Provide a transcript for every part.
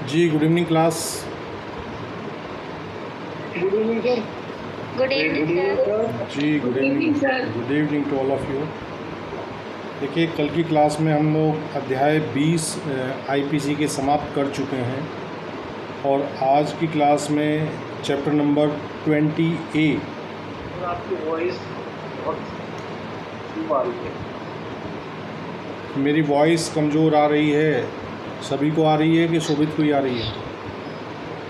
जी good evening class. Good evening sir. Good evening sir. जी good evening, good evening to all of you. देखिए, कल की class में हम लोग अध्याय 20 आईपीसी के समाप्त कर चुके हैं और आज की क्लास में चैप्टर नंबर 20A। आपकी वॉइस बहुत स्लो आ रही है। मेरी वॉइस कमज़ोर आ रही है, सभी को आ रही है कि शोभित को ही आ रही है?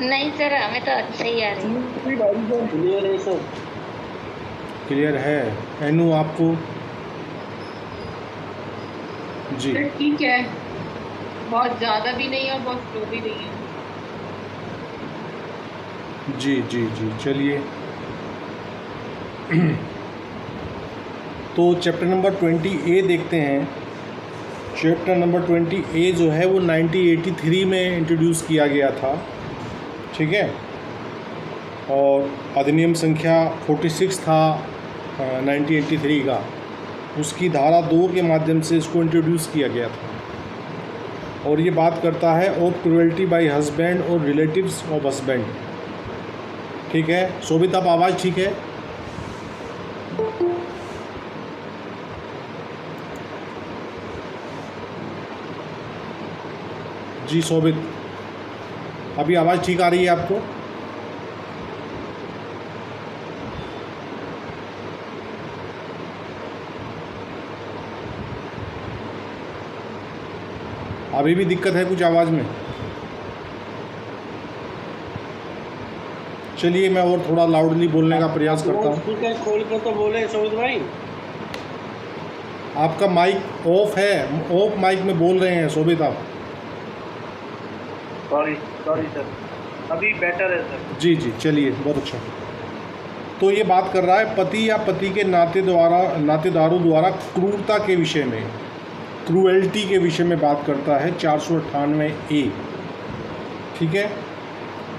नहीं सर, हमें तो अच्छे ही आ रही है। क्लियर है सर। क्लियर है। एनू आपको? जी सर ठीक है, बहुत ज़्यादा भी नहीं और बहुत स्लो भी नहीं है। जी जी जी चलिए। तो चैप्टर नंबर 20A देखते हैं। चैप्टर नंबर 20A जो है वो 1983 में इंट्रोड्यूस किया गया था, ठीक है, और अधिनियम संख्या 46 था 1983 का। उसकी धारा 2 के माध्यम से इसको इंट्रोड्यूस किया गया था और ये बात करता है ऑफ क्रुएल्टी बाय हस्बैंड और रिलेटिव्स ऑफ हस्बैंड। ठीक है शोभित, आप आवाज़ ठीक है? जी शोभित, अभी आवाज़ ठीक आ रही है आपको? अभी भी दिक्कत है कुछ आवाज़ में? चलिए मैं और थोड़ा लाउडली बोलने का प्रयास करता हूँ। स्पीकर खोल कर तो बोले शोभित भाई। आपका माइक ऑफ है, ऑफ माइक में बोल रहे हैं शोभित आप। सॉरी सर, अभी बेटर है सर। जी जी चलिए, बहुत अच्छा। तो ये बात कर रहा है पति या पति के नातेदारों द्वारा क्रूरता के विषय में, क्रूएल्टी के विषय में बात करता है 498A। ठीक है,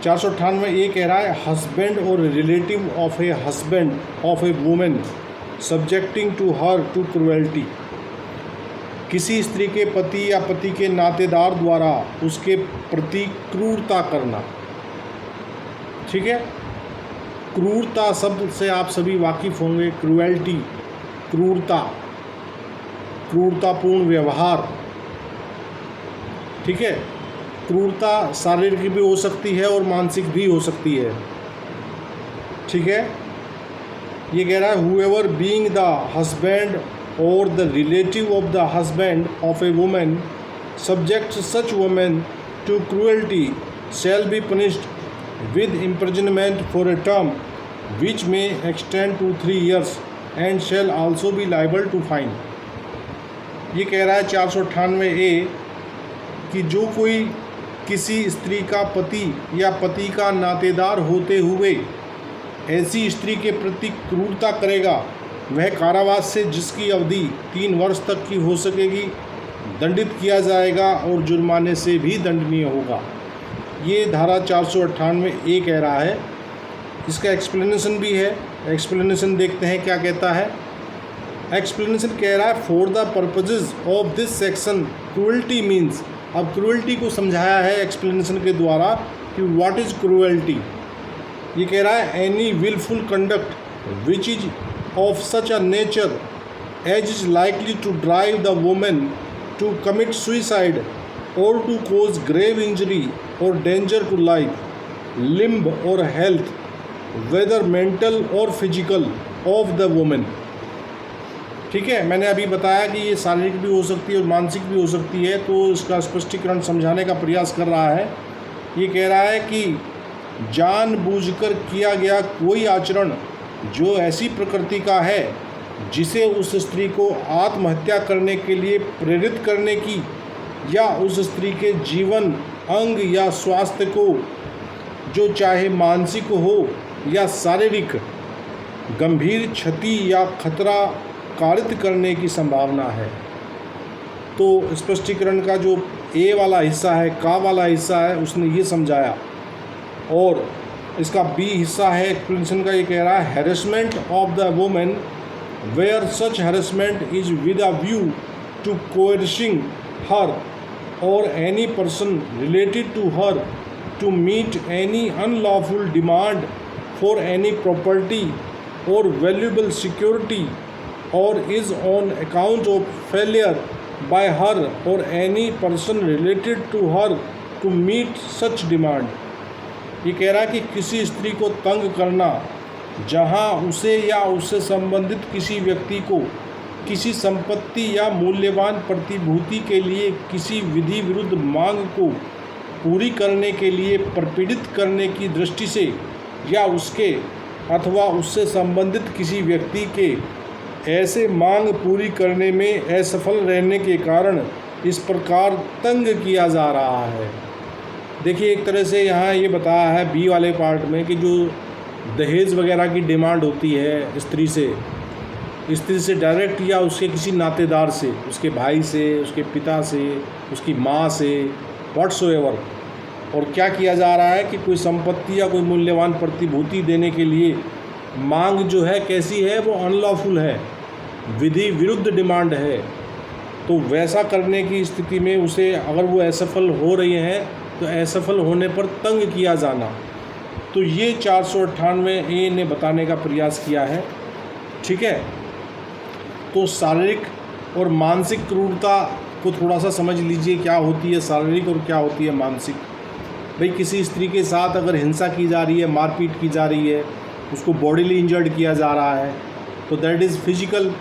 498A कह रहा है हस्बैंड और relative of a husband of a women subjecting to her to cruelty. किसी स्त्री के पति या पति के नातेदार द्वारा उसके प्रति क्रूरता करना। ठीक है, क्रूरता शब्द से आप सभी वाकिफ़ होंगे। क्रूएल्टी, क्रूरता, क्रूरतापूर्ण व्यवहार। ठीक है, क्रूरता शारीरिक भी हो सकती है और मानसिक भी हो सकती है। ठीक है, ये कह रहा है हुएवर बीइंग द हस्बैंड और the relative of the husband of a women subject such women to cruelty shall be punished with imprisonment for a term which may extend to 3 years and shall also be liable to fine। ये कह रहा है 498A कि जो कोई किसी स्त्री का पति या पति का नातेदार होते हुए ऐसी स्त्री के प्रति क्रूरता करेगा, वह कारावास से जिसकी अवधि 3 वर्ष तक की हो सकेगी दंडित किया जाएगा और जुर्माने से भी दंडनीय होगा। ये धारा 498A कह रहा है। इसका एक्सप्लेनेशन भी है, एक्सप्लेनेशन देखते हैं क्या कहता है। एक्सप्लेनेशन कह रहा है for the purposes of this section cruelty means. अब क्रूएल्टी को समझाया है एक्सप्लेनेशन के द्वारा कि व्हाट इज़ क्रूएल्टी। ये कह रहा है any wilful conduct which is of such a nature as is likely to drive the women to commit suicide और to cause grave injury or danger to life, limb or health, whether mental or physical, of the woman। ठीक है, मैंने अभी बताया कि ये शारीरिक भी हो सकती है और मानसिक भी हो सकती है, तो इसका स्पष्टीकरण समझाने का प्रयास कर रहा है। ये कह रहा है कि जानबूझकर किया गया कोई आचरण जो ऐसी प्रकृति का है जिसे उस स्त्री को आत्महत्या करने के लिए प्रेरित करने की या उस स्त्री के जीवन, अंग या स्वास्थ्य को, जो चाहे मानसिक हो या शारीरिक, गंभीर क्षति या खतरा कारित करने की संभावना है। तो स्पष्टीकरण का जो ए वाला हिस्सा है, का वाला हिस्सा है, उसने ये समझाया। और इसका बी हिस्सा है एक्सप्लेनेशन का, ये कह रहा है harassment of the women where such harassment is with a view to coercing her or any person related to her to meet any unlawful demand for any property or valuable security, or is on account of failure by her or any person related to her to meet such demand। ये कह रहा है कि किसी स्त्री को तंग करना जहां उसे या उससे संबंधित किसी व्यक्ति को किसी संपत्ति या मूल्यवान प्रतिभूति के लिए किसी विधि विरुद्ध मांग को पूरी करने के लिए प्रपीड़ित करने की दृष्टि से या उसके अथवा उससे संबंधित किसी व्यक्ति के ऐसे मांग पूरी करने में असफल रहने के कारण इस प्रकार तंग किया जा रहा है। देखिए, एक तरह से यहाँ ये बताया है बी वाले पार्ट में कि जो दहेज वगैरह की डिमांड होती है स्त्री से डायरेक्ट या उसके किसी नातेदार से, उसके भाई से, उसके पिता से, उसकी माँ से, व्हाट्सोएवर, और क्या किया जा रहा है कि कोई संपत्ति या कोई मूल्यवान प्रतिभूति देने के लिए मांग जो है कैसी है, वो अनलॉफुल है, विधि विरुद्ध डिमांड है। तो वैसा करने की स्थिति में उसे अगर वो असफल हो रही हैं तो असफल होने पर तंग किया जाना, तो ये 498A ने बताने का प्रयास किया है। ठीक है, तो शारीरिक और मानसिक क्रूरता को थोड़ा सा समझ लीजिए, क्या होती है शारीरिक और क्या होती है मानसिक। भाई, किसी स्त्री के साथ अगर हिंसा की जा रही है, मारपीट की जा रही है, उसको बॉडीली इंजर्ड किया जा रहा है, तो दैट इज़ फिजिकल।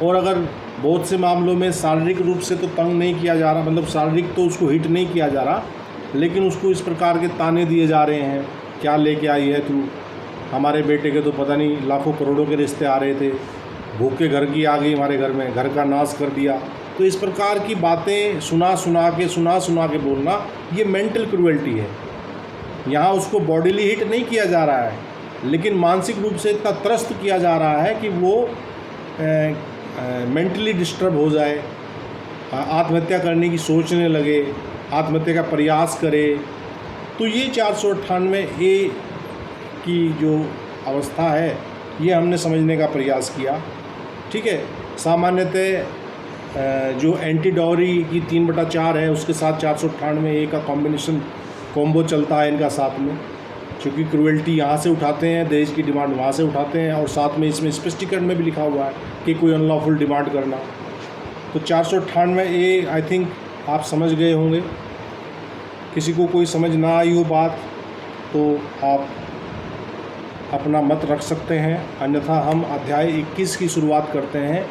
और अगर बहुत से मामलों में शारीरिक रूप से तो तंग नहीं किया जा रहा, मतलब शारीरिक तो उसको हिट नहीं किया जा रहा, लेकिन उसको इस प्रकार के ताने दिए जा रहे हैं, क्या लेके आई है तू, हमारे बेटे के तो पता नहीं लाखों करोड़ों के रिश्ते आ रहे थे, भूखे घर की आ गई हमारे घर में, घर का नाश कर दिया। तो इस प्रकार की बातें सुना सुना के बोलना, ये मेंटल क्रूएल्टी है। यहाँ उसको बॉडीली हिट नहीं किया जा रहा है, लेकिन मानसिक रूप से इतना त्रस्त किया जा रहा है कि वो मेंटली डिस्टर्ब हो जाए, आत्महत्या करने की सोचने लगे, आत्महत्या का प्रयास करे। तो ये 498A की जो अवस्था है, ये हमने समझने का प्रयास किया। ठीक है, सामान्यतः जो एंटी डॉरी की 3/4 है, उसके साथ 498A का कॉम्बो चलता है इनका साथ में, क्योंकि क्रूएल्टी यहाँ से उठाते हैं, दहेज की डिमांड वहाँ से उठाते हैं, और साथ में इसमें स्पष्टीकरण में भी लिखा हुआ है कि कोई अनलॉफुल डिमांड करना। तो 498A आई थिंक आप समझ गए होंगे। किसी को कोई समझ ना आई हो बात तो आप अपना मत रख सकते हैं, अन्यथा हम अध्याय 21 की शुरुआत करते हैं।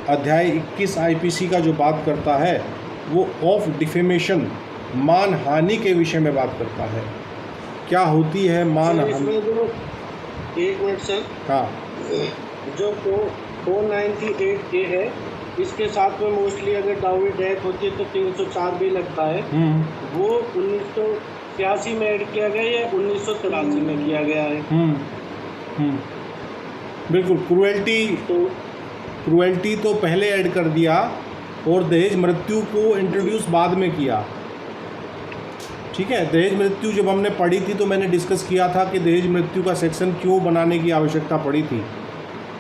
अध्याय 21 IPC का जो बात करता है वो ऑफ डिफेमेशन, मानहानि के विषय में बात करता है। क्या होती है मानहानि? एक मिनट सर। हाँ, जो 498A है, इसके साथ में मोस्टली अगर डाउरी डेथ होती है तो 304 भी लगता है। वो 1983 में ऐड किया गया या 1983 में किया गया है? बिल्कुल। क्रूएल्टी तो पहले ऐड कर दिया और दहेज मृत्यु को इंट्रोड्यूस बाद में किया। ठीक है, दहेज मृत्यु जब हमने पढ़ी थी तो मैंने डिस्कस किया था कि दहेज मृत्यु का सेक्शन क्यों बनाने की आवश्यकता पड़ी थी,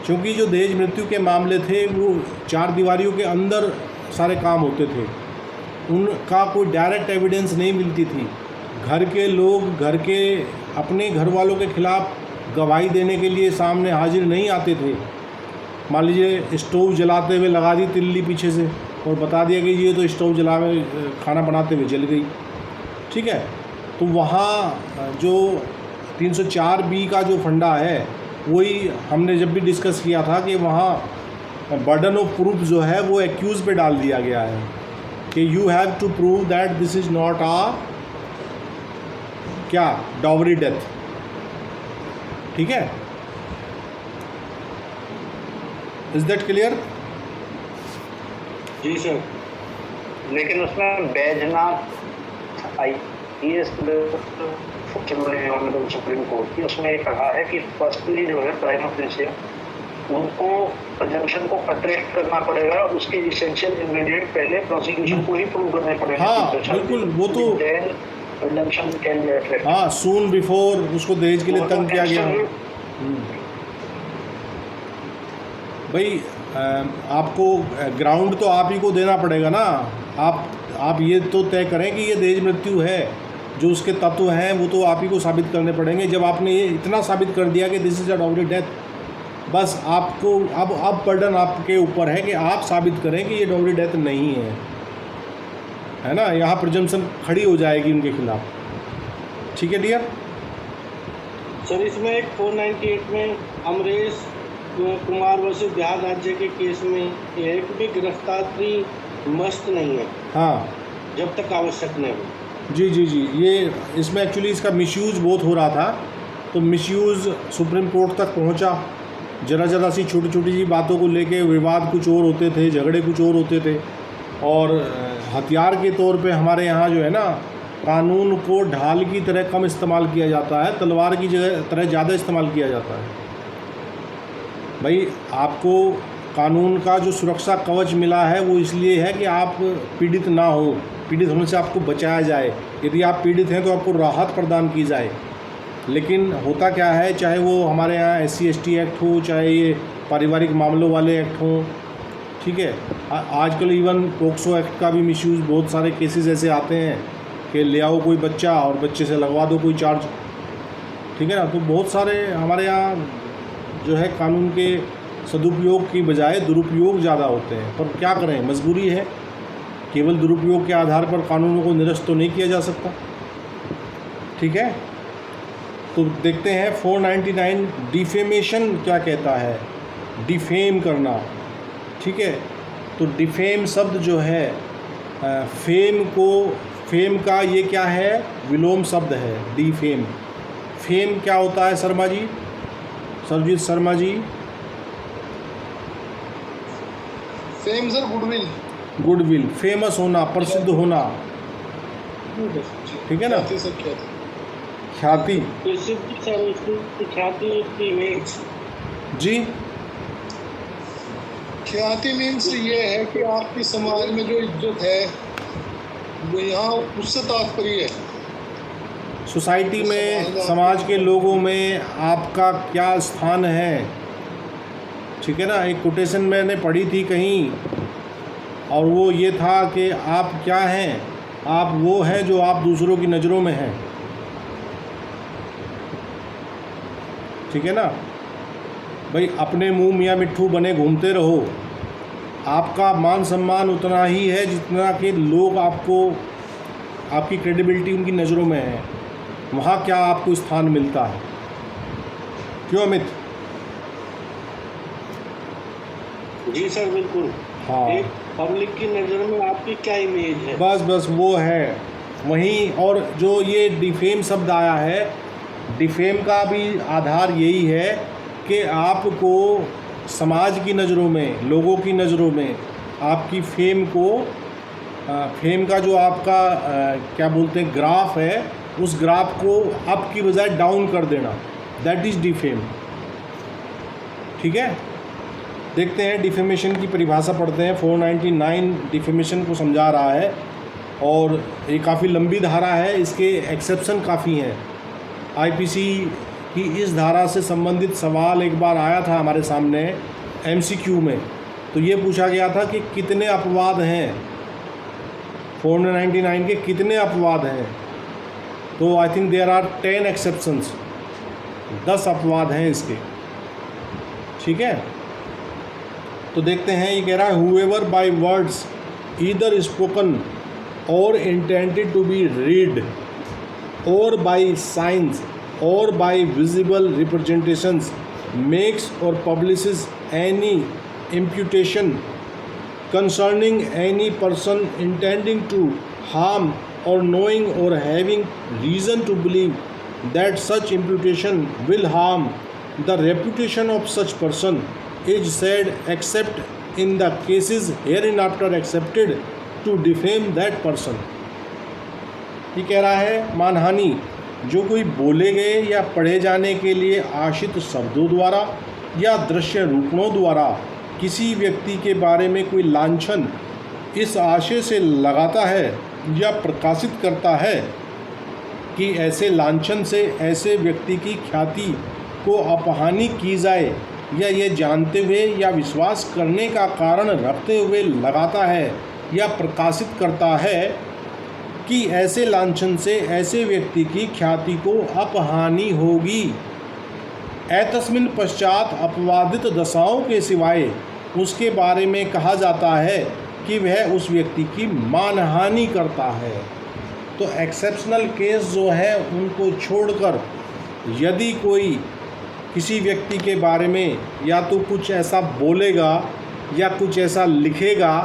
क्योंकि जो दहेज मृत्यु के मामले थे वो 4 दीवारियों के अंदर सारे काम होते थे, उनका कोई डायरेक्ट एविडेंस नहीं मिलती थी। घर के लोग घर के अपने घर वालों के खिलाफ गवाही देने के लिए सामने हाजिर नहीं आते थे। मान लीजिए स्टोव जलाते हुए लगा दी तिल्ली पीछे से और बता दिया कि ये तो स्टोव खाना बनाते हुए जल गई। ठीक है, तो वहाँ जो 304B का जो फंडा है वही हमने जब भी डिस्कस किया था कि वहाँ बर्डन ऑफ प्रूफ जो है वो एक्यूज़ पे डाल दिया गया है कि you have to prove that this is not क्या डावरी डेथ। ठीक है, इज दैट क्लियर? जी सर। लेकिन उसमें बैजनाथ IPS सुप्रीम कोर्ट की उसमें कहा है कि फर्स्टली जो है प्राइमा फेसिए उनको प्रेजम्पशन को अट्रैक्ट करना पड़ेगा, उसके इसेंशियल इंग्रेडिएंट पहले प्रोसिक्यूशन को ही प्रूव करने पड़ेगा। हाँ बिल्कुल, वो तो प्रेजम्पशन कैन बी अट्रैक्ट। हाँ, सून बिफोर उसको दहेज के लिए तंग किया गया। भाई आपको ग्राउंड तो आप ही को देना पड़ेगा ना। आप ये तो तय करें कि ये दहेज मृत्यु है, जो उसके तत्व हैं वो तो आप ही को साबित करने पड़ेंगे। जब आपने ये इतना साबित कर दिया कि this is a dowry death, बस आपको अब बर्डन आपके ऊपर है कि आप साबित करें कि ये डाउरी डेथ नहीं है ना। यहाँ प्रिजम्पशन खड़ी हो जाएगी उनके खिलाफ। ठीक है डियर। सर इसमें एक 498 में अमरेश कुमार वर्सेस बिहार राज्य के केस में ये है कि गिरफ्तारी मस्त नहीं है, हाँ, जब तक आवश्यक नहीं हो। जी जी जी, ये इसमें एक्चुअली इसका मिसयूज़ बहुत हो रहा था, तो मिसयूज़ सुप्रीम कोर्ट तक पहुंचा। ज़रा सी छोटी छोटी सी बातों को लेके विवाद कुछ और होते थे, झगड़े कुछ और होते थे, और हथियार के तौर पे हमारे यहाँ जो है ना, कानून को ढाल की तरह कम इस्तेमाल किया जाता है, तलवार की तरह ज़्यादा इस्तेमाल किया जाता है। भाई आपको कानून का जो सुरक्षा कवच मिला है वो इसलिए है कि आप पीड़ित ना हो, पीड़ित होने से आपको बचाया जाए। यदि आप पीड़ित हैं तो आपको राहत प्रदान की जाए। लेकिन होता क्या है, चाहे वो हमारे यहाँ SC/ST एक्ट हो, चाहे ये पारिवारिक मामलों वाले एक्ट हों, ठीक है, आजकल इवन पोक्सो एक्ट का भी मिसयूज़, बहुत सारे केसेस ऐसे आते हैं कि ले आओ कोई बच्चा और बच्चे से लगवा दो कोई चार्ज, ठीक है ना। तो बहुत सारे हमारे यहाँ जो है कानून के सदुपयोग की बजाय दुरुपयोग ज़्यादा होते हैं। पर क्या करें, मजबूरी है, केवल दुरुपयोग के आधार पर कानूनों को निरस्त तो नहीं किया जा सकता। ठीक है, तो देखते हैं 499 डिफेमेशन क्या कहता है, डिफेम करना। ठीक है, तो डिफेम शब्द जो है फेम का ये क्या है, विलोम शब्द है, डिफेम। फेम क्या होता है Sharma ji, Sarjit Sharma ji? Fame sir goodwill. Goodwill, famous होना, प्रसिद्ध होना, ठीक है ना, ख्याति। प्रसिद्धि सर, उसकी ख्याति, उसकी इमेज। जी, ख्याति मीन्स ये है कि आपकी समाज में जो इज्जत है वो यहाँ उससे तात्पर्य है। सोसाइटी में, समाज के लोगों में आपका क्या स्थान है। ठीक है ना। एक कोटेशन मैंने पढ़ी थी कहीं, और वो ये था कि आप क्या हैं, आप वो हैं जो आप दूसरों की नज़रों में हैं। ठीक है ना भाई, अपने मुंह मियाँ मिट्ठू बने घूमते रहो, आपका मान सम्मान उतना ही है जितना कि लोग आपको, आपकी क्रेडिबिलिटी उनकी नज़रों में है, वहाँ क्या आपको स्थान मिलता है। क्यों अमित? जी सर बिल्कुल। हाँ, एक पब्लिक की नज़र में आपकी क्या इमेज है, बस वो है वहीं। और जो ये डिफेम शब्द आया है, डिफेम का भी आधार यही है कि आपको समाज की नज़रों में, लोगों की नज़रों में आपकी फेम को, फेम का जो आपका क्या बोलते हैं ग्राफ है, उस ग्राफ को अप की बजाय डाउन कर देना, दैट इज़ डिफेम। ठीक है, देखते हैं डिफेमेशन की परिभाषा पढ़ते हैं। 499 डिफेमेशन को समझा रहा है, और ये काफ़ी लंबी धारा है, इसके एक्सेप्शन काफ़ी हैं। IPC की इस धारा से संबंधित सवाल एक बार आया था हमारे सामने MCQ में, तो ये पूछा गया था कि कितने अपवाद हैं, 499 के कितने अपवाद हैं। तो I think there are 10 exceptions, 10 अपवाद हैं इसके। ठीक है, तो देखते हैं। ये कह रहा है however by words either spoken और इंटेंडेड टू बी रीड और बाय साइंस और बाय विजिबल रिप्रेजेंटेशंस मेक्स और publishes any imputation concerning any person intending to harm or knowing or having reason to believe that such imputation will harm the reputation of such person is said except in the cases hereinafter accepted to defame that person। ये कह रहा है मानहानि जो कोई बोले गए या पढ़े जाने के लिए आशित शब्दों द्वारा या दृश्य रूपणों द्वारा किसी व्यक्ति के बारे में कोई लांछन इस आशय से लगाता है या प्रकाशित करता है कि ऐसे लांछन से ऐसे व्यक्ति की ख्याति को अपहानि की जाए, या ये जानते हुए या विश्वास करने का कारण रखते हुए लगाता है या प्रकाशित करता है कि ऐसे लांछन से ऐसे व्यक्ति की ख्याति को अपहानि होगी। एतस्मिन् पश्चात अपवादित दशाओं के सिवाय उसके बारे में कहा जाता है कि वह उस व्यक्ति की मानहानि करता है। तो एक्सेप्शनल केस जो है उनको छोड़कर यदि कोई किसी व्यक्ति के बारे में या तो कुछ ऐसा बोलेगा या कुछ ऐसा लिखेगा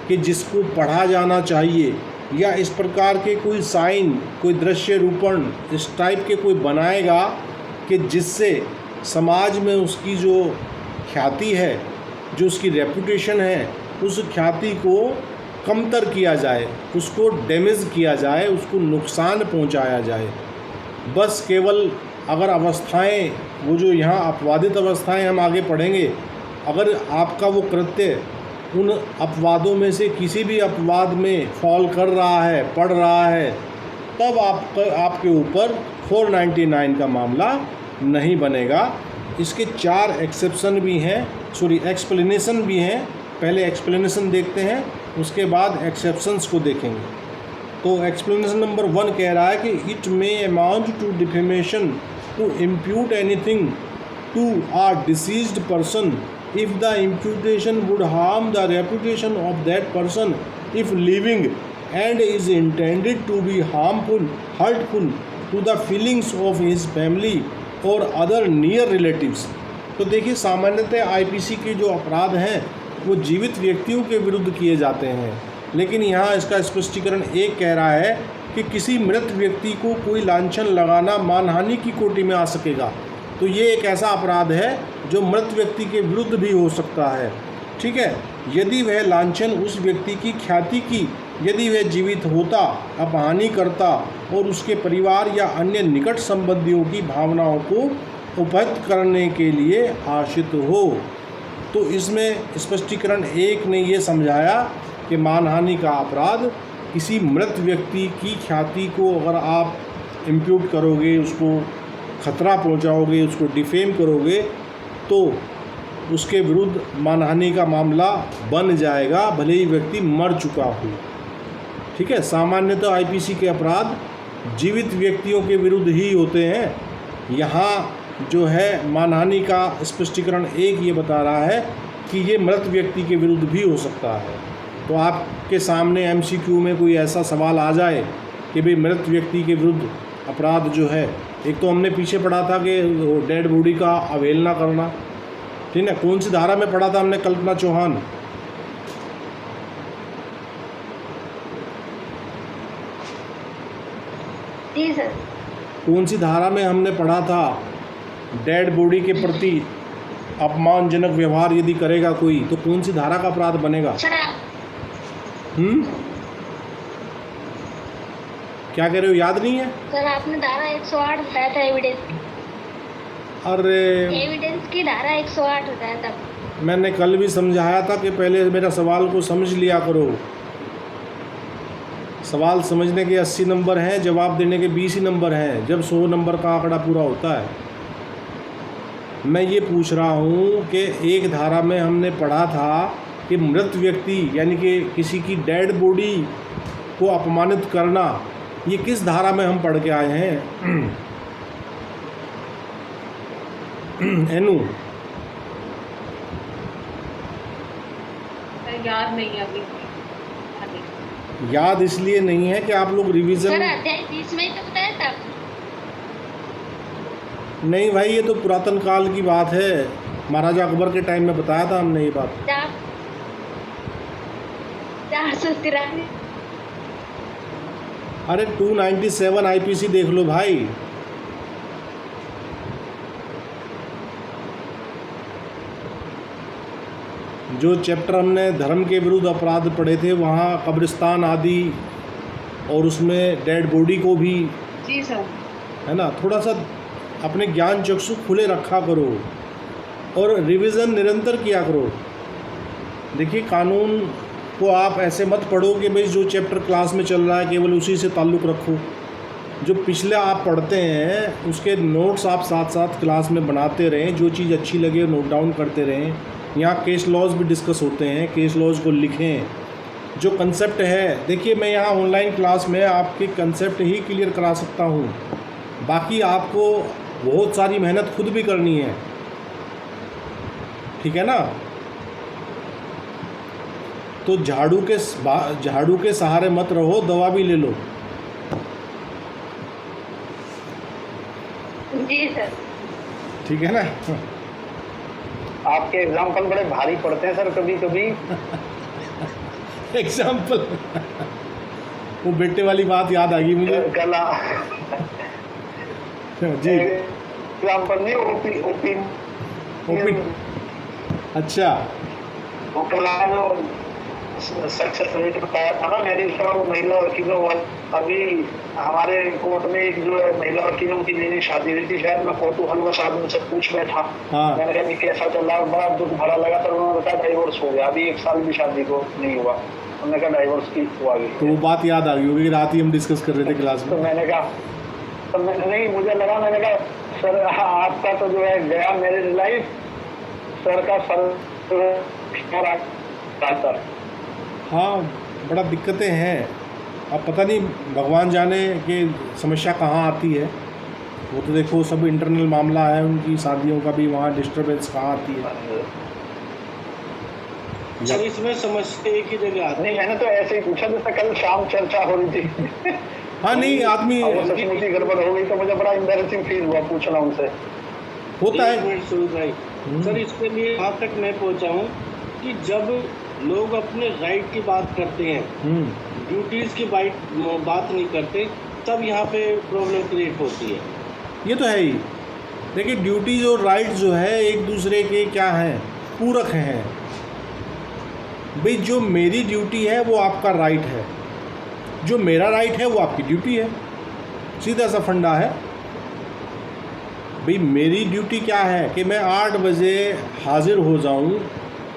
कि जिसको पढ़ा जाना चाहिए, या इस प्रकार के कोई साइन, कोई दृश्य रूपण इस टाइप के कोई बनाएगा कि जिससे समाज में उसकी जो ख्याति है, जो उसकी रेपुटेशन है, उस ख्याति को कमतर किया जाए, उसको डैमेज किया जाए, उसको नुकसान पहुंचाया जाए। बस केवल अगर अवस्थाएं, वो जो यहाँ अपवादित अवस्थाएं हम आगे पढ़ेंगे, अगर आपका वो कृत्य उन अपवादों में से किसी भी अपवाद में फॉल कर रहा है, पड़ रहा है, तब आपके ऊपर 499 का मामला नहीं बनेगा। इसके 4 एक्सेप्शन भी हैं, एक्सप्लेनेशन भी हैं। पहले एक्सप्लेनेशन देखते हैं, उसके बाद एक्सेप्शंस को देखेंगे। तो एक्सप्लेनेशन नंबर 1 कह रहा है कि it may amount to defamation to impute anything to a deceased person if the imputation would harm the reputation of that person if living and is intended to be harmful, hurtful to the feelings of his family or other near relatives। तो देखिए, सामान्यतः IPC के जो अपराध हैं वो जीवित व्यक्तियों के विरुद्ध किए जाते हैं, लेकिन यहाँ इसका स्पष्टीकरण 1 कह रहा है कि किसी मृत व्यक्ति को कोई लांछन लगाना मानहानि की कोटि में आ सकेगा। तो ये एक ऐसा अपराध है जो मृत व्यक्ति के विरुद्ध भी हो सकता है। ठीक है, यदि वह लांछन उस व्यक्ति की ख्याति की, यदि वह जीवित होता, अपहानि करता और उसके परिवार या अन्य निकट संबंधियों की भावनाओं को उपहत करने के लिए आशित हो। तो इसमें स्पष्टीकरण 1 ने ये समझाया कि मानहानि का अपराध किसी मृत व्यक्ति की ख्याति को अगर आप इम्प्यूट करोगे, उसको खतरा पहुंचाओगे, उसको डिफेम करोगे, तो उसके विरुद्ध मानहानि का मामला बन जाएगा, भले ही व्यक्ति मर चुका हो। ठीक है, सामान्यतः आईपीसी के अपराध जीवित व्यक्तियों के विरुद्ध ही होते हैं। यहाँ जो है मानहानि का स्पष्टीकरण 1 ये बता रहा है कि ये मृत व्यक्ति के विरुद्ध भी हो सकता है। तो आपके सामने एमसीक्यू में कोई ऐसा सवाल आ जाए कि भाई मृत व्यक्ति के विरुद्ध अपराध जो है, एक तो हमने पीछे पढ़ा था कि डेड बॉडी का अवहेलना करना, ठीक है, कौन सी धारा में पढ़ा था हमने? कल्पना चौहान, जी सर। कौन सी धारा में हमने पढ़ा था? डेड बॉडी के प्रति अपमानजनक व्यवहार यदि करेगा कोई, तो कौन सी धारा का अपराध बनेगा? सर क्या कह रहे हो, याद नहीं है? सर आपने धारा 108 बताया था एविडेंस की। अरे एविडेंस की धारा 108 बताया था। मैंने कल भी समझाया था कि पहले मेरा सवाल को समझ लिया करो। सवाल समझने के 80 नंबर हैं, जवाब देने के 20 ही नंबर हैं, जब 100 नंबर का आंकड़ा पूरा होता है। मैं ये पूछ रहा हूँ कि एक धारा में हमने पढ़ा था कि मृत व्यक्ति यानी कि किसी की डेड बॉडी को अपमानित करना, ये किस धारा में हम पढ़ के आए हैं? एनु याद नहीं है अभी। याद इसलिए नहीं है कि आप लोग सर रिवीजन अध्याय 30 में ही तो बताया था। नहीं भाई, ये तो पुरातन काल की बात है, महाराजा अकबर के टाइम में बताया था हमने ये बात। 493। अरे 297 आईपीसी देख लो भाई। जो चैप्टर हमने धर्म के विरुद्ध अपराध पढ़े थे, वहाँ कब्रिस्तान आदि और उसमें डेड बॉडी को भी, जी सर, है ना, थोड़ा सा अपने ज्ञान चक्षु खुले रखा करो और रिवीजन निरंतर किया करो। देखिए, कानून को आप ऐसे मत पढ़ो कि भाई जो चैप्टर क्लास में चल रहा है केवल उसी से ताल्लुक़ रखो। जो पिछले आप पढ़ते हैं उसके नोट्स आप साथ साथ क्लास में बनाते रहें, जो चीज़ अच्छी लगे नोट डाउन करते रहें। यहाँ केस लॉज भी डिस्कस होते हैं, केस लॉज को लिखें जो कंसेप्ट है, देखिए मैं यहाँ ऑनलाइन क्लास में आपके कंसेप्ट ही क्लियर करा सकता हूँ, बाकी आपको बहुत सारी मेहनत खुद भी करनी है, ठीक है ना। तो झाड़ू के सहारे मत रहो, दवा भी ले लो। जी सर। ठीक है ना। आपके एग्जाम्पल बड़े भारी पड़ते हैं सर कभी कभी। एग्जाम्पल वो बेटे वाली बात याद आ गई मुझे। कल जी एग्जाम्पल नहीं, ओपी। अच्छा, वो कल सक्सेस रेट बताया था ना मैरिज का, वो महिला वकीलों वाला। अभी हमारे कोर्ट में एक जो है महिला वकीलों की नई शादी हुई थी, शायद मैं कौतूहलवश आदमी से पूछ बैठा। हाँ। मैंने कहा कैसा चल रहा है, बड़ा दुख भरा लगा। तो उन्होंने बताया डाइवोर्स हो गया, अभी 1 साल भी शादी को नहीं हुआ। उन्होंने कहा डाइवोर्स की हुआ गई। तो वो बात याद आ गई होगी, रात ही हम डिस्कस कर रहे थे क्लास में। तो मैंने कहा, तो नहीं मुझे लगा, मैंने कहा सर आपका तो जो है गया मैरिज लाइफ, सर का सर। हाँ, बड़ा दिक्कतें हैं। अब पता नहीं भगवान जाने कि समस्या कहाँ आती है। वो तो देखो सब इंटरनल मामला है उनकी शादियों का भी, वहाँ डिस्टर्बेंस कहाँ आती है। सर इसमें समस्या एक ही जगह आती है। नहीं, मैंने तो ऐसे ही पूछा जैसे कल शाम चर्चा हो रही थी। हाँ नहीं, आदमी सचमुच ही गड़बड़ हो गई तो मुझे बड़ा एम्बैरेसिंग फील हुआ पूछना उनसे। होता है। एक मिनट सुन भाई, सर इसके लिए यहाँ तक मैं पहुँचा हूँ कि जब लोग अपने राइट की बात करते हैं, ड्यूटीज़ की बात नहीं करते, तब यहाँ पे प्रॉब्लम क्रिएट होती है। ये तो है ही। देखिए ड्यूटीज़ और राइट जो है एक दूसरे के क्या हैं, पूरक हैं। भाई जो मेरी ड्यूटी है वो आपका राइट है, जो मेरा राइट है वो आपकी ड्यूटी है। सीधा सा फंडा है। भाई मेरी ड्यूटी क्या है कि मैं 8 बजे हाजिर हो जाऊं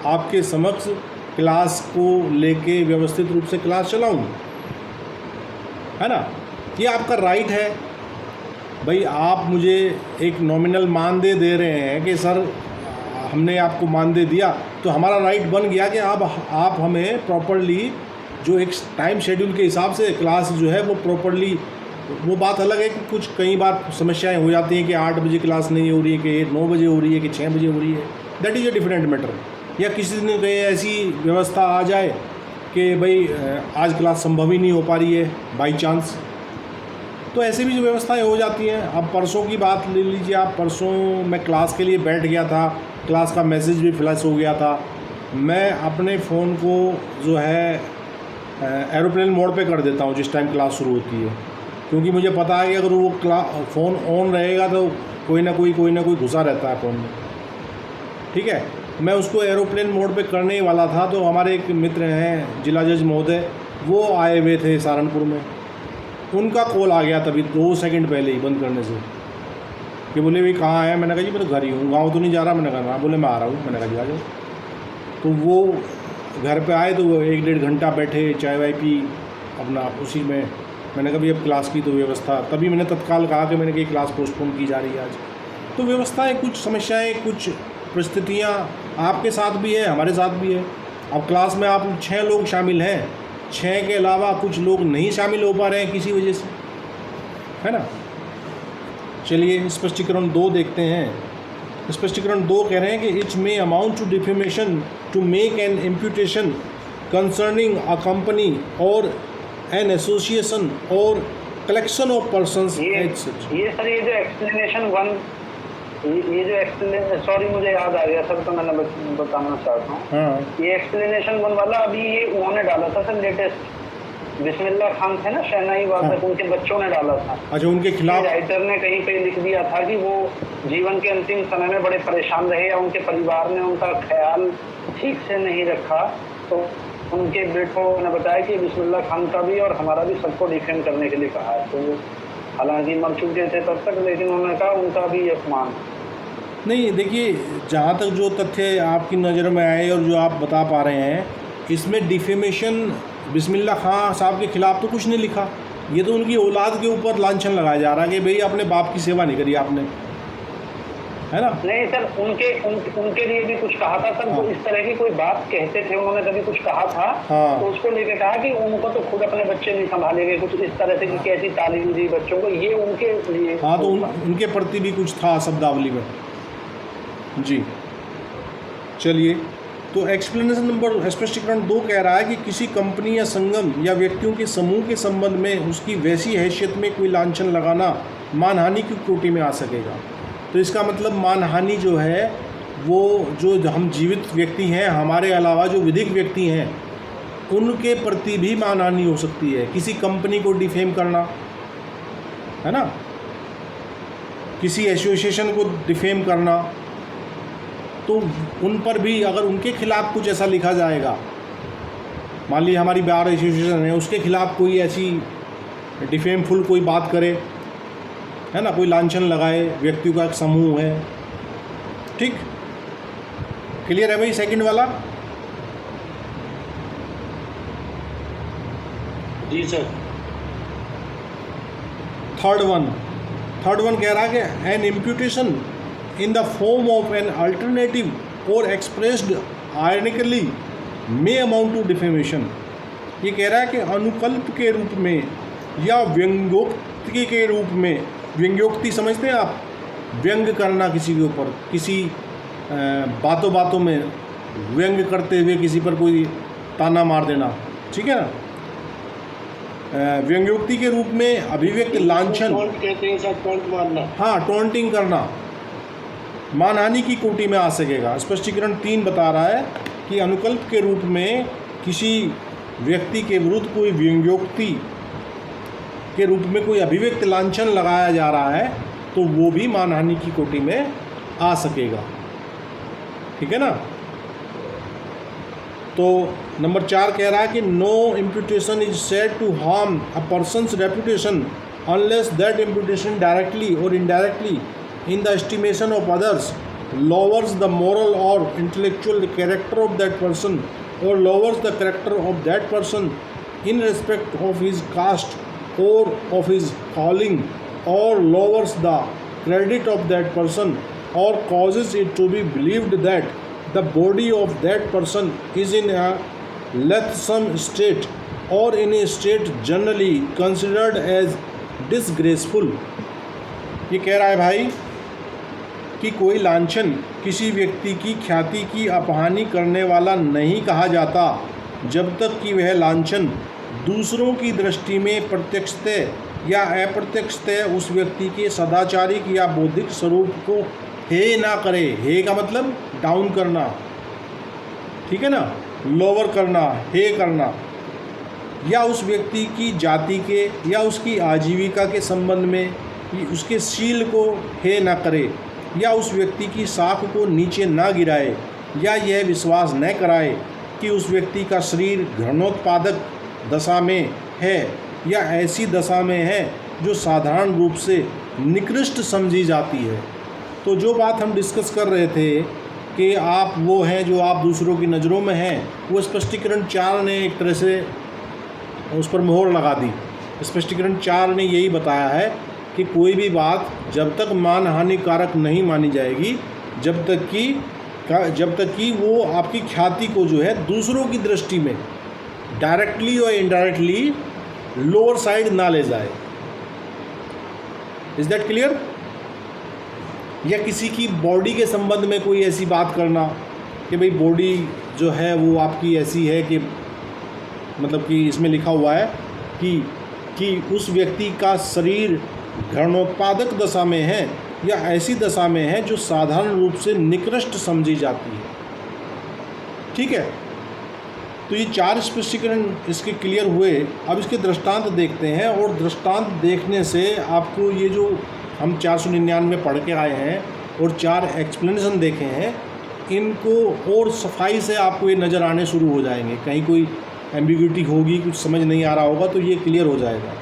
आपके समक्ष, क्लास को लेके व्यवस्थित रूप से क्लास चलाऊं, है ना। ये आपका राइट है। भाई आप मुझे एक नॉमिनल मानदेय दे रहे हैं कि सर हमने आपको मानदेय दिया, तो हमारा राइट बन गया कि आप हमें प्रॉपरली जो एक टाइम शेड्यूल के हिसाब से क्लास जो है वो प्रॉपरली। वो बात अलग है कि कुछ कई बार समस्याएं हो जाती हैं कि 8 बजे क्लास नहीं हो रही है, कि 9 बजे हो रही है, कि 6 बजे हो रही है। That is a different matter. या किसी दिन कहीं ऐसी व्यवस्था आ जाए कि भाई आज क्लास संभव ही नहीं हो पा रही है बाई चांस, तो ऐसे भी जो व्यवस्थाएं हो जाती हैं। अब परसों की बात ले लीजिए आप, परसों मैं क्लास के लिए बैठ गया था, क्लास का मैसेज भी फ्लैश हो गया था। मैं अपने फ़ोन को जो है एरोप्लेन मोड पे कर देता हूँ जिस टाइम क्लास शुरू होती है, क्योंकि मुझे पता है कि अगर वो फ़ोन ऑन रहेगा तो कोई ना कोई घुसा रहता है फ़ोन में, ठीक है। मैं उसको एरोप्लेन मोड पे करने ही वाला था, तो हमारे एक मित्र हैं जिला जज महोदय, वो आए हुए थे सहारनपुर में। उनका कॉल आ गया तभी 2 सेकंड पहले ही बंद करने से, कि बोले भाई कहाँ है। मैंने कहा जी मैं तो घर ही हूँ, गाँव तो नहीं जा रहा। मैंने कहा हाँ। बोले मैं आ रहा हूँ। मैंने कहा जी आ जाओ। तो वो घर पे आए तो 1-1.5 घंटा बैठे, चाय वाय पी अपना उसी में। मैंने कहा भाई अब क्लास की तो व्यवस्था, तभी मैंने तत्काल कहा कि मैंने कहा क्लास पोस्टपोन की जा रही है आज। तो व्यवस्थाएँ, कुछ समस्याएँ, कुछ परिस्थितियाँ आपके साथ भी है, हमारे साथ भी है। अब क्लास में आप 6 लोग शामिल हैं, 6 के अलावा कुछ लोग नहीं शामिल हो पा रहे हैं किसी वजह से, है ना। चलिए स्पष्टीकरण 2 देखते हैं। स्पष्टीकरण 2 कह रहे हैं कि it may amount to defamation to make an imputation concerning a company और एन एसोसिएशन और collection of persons as such. ये सर ये जो एक्सप्लेनेशन 1, ये जो एक्सप्लेनेशन, सॉरी मुझे याद आ गया सर, तो मैंने बताना चाहता हूँ। हाँ। ये एक्सप्लेनेशन 1 वाला अभी ये उन्होंने डाला था सर लेटेस्ट, बिस्मिल्लाह खान थे ना शहनाई वादक, उनके बच्चों ने डाला था। अच्छा, उनके खिलाफ राइटर ने कहीं पे लिख दिया था कि वो जीवन के अंतिम समय में बड़े परेशान रहे, या उनके परिवार ने उनका ख्याल ठीक से नहीं रखा। तो उनके बेटों ने बताया कि बिस्मिल्लाह खान का भी और हमारा भी सबको डिफेंड करने के लिए कहा है। तो वो हालांकि मर चुके थे तब तक, लेकिन उन्होंने कहा उनका भी अपमान नहीं। देखिए जहाँ तक जो तथ्य आपकी नज़र में आए और जो आप बता पा रहे हैं, इसमें डिफेमेशन बिस्मिल्लाह खां साहब के ख़िलाफ़ तो कुछ नहीं लिखा। ये तो उनकी औलाद के ऊपर लांछन लगाया जा रहा है कि भाई अपने बाप की सेवा नहीं करी आपने, है ना। नहीं सर, उनके लिए भी कुछ कहा था सर। हाँ। वो इस तरह की कोई बात कहते थे, उन्होंने कभी कुछ कहा था। हाँ। तो उसको लेके कहा कि उनको तो खुद अपने बच्चे नहीं संभालेंगे, कुछ इस तरह से कि कैसी तालीम दी बच्चों को, ये उनके लिए। हाँ, तो उनके प्रति भी कुछ था शब्दावली में जी। चलिए, तो एक्सप्लेनेशन नंबर स्पष्टीकरण 2 कह रहा है कि किसी कंपनी या संगम या व्यक्तियों के समूह के संबंध में उसकी वैसी हैसियत में कोई लांछन लगाना मानहानि की कोटि में आ सकेगा। तो इसका मतलब मानहानि जो है वो जो हम जीवित व्यक्ति हैं, हमारे अलावा जो विधिक व्यक्ति हैं, उनके प्रति भी मानहानि हो सकती है। किसी कंपनी को डिफेम करना, है ना, किसी एसोसिएशन को डिफेम करना, तो उन पर भी अगर उनके खिलाफ़ कुछ ऐसा लिखा जाएगा, मान लीजिए हमारी बार एसोसिएशन है, उसके खिलाफ़ कोई ऐसी डिफेमफुल कोई बात करे, है ना, कोई लांछन लगाए, व्यक्तियों का एक समूह है, ठीक, क्लियर है भाई। सेकंड वाला जी सर। थर्ड वन कह रहा है कि an imputation in the form of an alternative or expressed ironically may amount to defamation। ये कह रहा है कि अनुकल्प के रूप में या व्यंग्योक्ति के रूप में, व्यंग्योक्ति समझते हैं आप, व्यंग करना किसी के ऊपर, किसी बातों बातों में व्यंग करते हुए किसी पर कोई ताना मार देना, ठीक है ना, व्यंग्योक्ति के रूप में अभिव्यक्त लांछन, टॉन्ट कहते हैं सर, टॉन्ट मारना। हाँ, टॉन्टिंग करना मानहानि की कोटि में आ सकेगा। स्पष्टीकरण 3 बता रहा है कि अनुकल्प के रूप में किसी व्यक्ति के विरुद्ध कोई व्यंग्योक्ति के रूप में कोई अभिव्यक्त लांछन लगाया जा रहा है तो वो भी मानहानि की कोटि में आ सकेगा, ठीक है ना। तो नंबर 4 कह रहा है कि no imputation is said to harm a person's reputation unless that imputation directly और indirectly in the estimation of others lowers the moral or intellectual character of that person or lowers the character of that person in respect of his caste or of his calling or lowers the credit of that person or causes it to be believed that the body of that person is in a loathsome state or in a state generally considered as disgraceful। ये कह रहा है भाई कि कोई लांछन किसी व्यक्ति की ख्याति की अपहानि करने वाला नहीं कहा जाता जब तक कि वह लांछन दूसरों की दृष्टि में प्रत्यक्षतः या अप्रत्यक्षतः उस व्यक्ति के सदाचारिक या बौद्धिक स्वरूप को हे ना करे। हे का मतलब डाउन करना, ठीक है ना, लोअर करना, हे करना, या उस व्यक्ति की जाति के या उसकी आजीविका के संबंध में उसके शील को हे ना करे, या उस व्यक्ति की साख को नीचे ना गिराए, या यह विश्वास न कराए कि उस व्यक्ति का शरीर घृणोत्पादक दशा में है या ऐसी दशा में है जो साधारण रूप से निकृष्ट समझी जाती है। तो जो बात हम डिस्कस कर रहे थे कि आप वो हैं जो आप दूसरों की नज़रों में हैं, वो स्पष्टीकरण 4 ने एक तरह से उस पर मोहर लगा दी। स्पष्टीकरण 4 ने यही बताया है कि कोई भी बात जब तक मानहानिकारक नहीं मानी जाएगी, जब तक कि वो आपकी ख्याति को जो है दूसरों की दृष्टि में डायरेक्टली और इनडायरेक्टली लोअर साइड ना ले जाए। Is that clear? या किसी की बॉडी के संबंध में कोई ऐसी बात करना कि भाई बॉडी जो है वो आपकी ऐसी है कि मतलब कि इसमें लिखा हुआ है कि उस व्यक्ति का शरीर घृणोत्पादक दशा में है या ऐसी दशा में है जो साधारण रूप से निकृष्ट समझी जाती है, ठीक है। तो ये 4 स्पष्टीकरण इसके क्लियर हुए। अब इसके दृष्टांत देखते हैं, और दृष्टांत देखने से आपको ये जो हम 499 पढ़ के आए हैं और 4 एक्सप्लेनेशन देखे हैं, इनको और सफाई से आपको ये नज़र आने शुरू हो जाएंगे। कहीं कोई एम्बिग्यूटी होगी, कुछ समझ नहीं आ रहा होगा तो ये क्लियर हो जाएगा।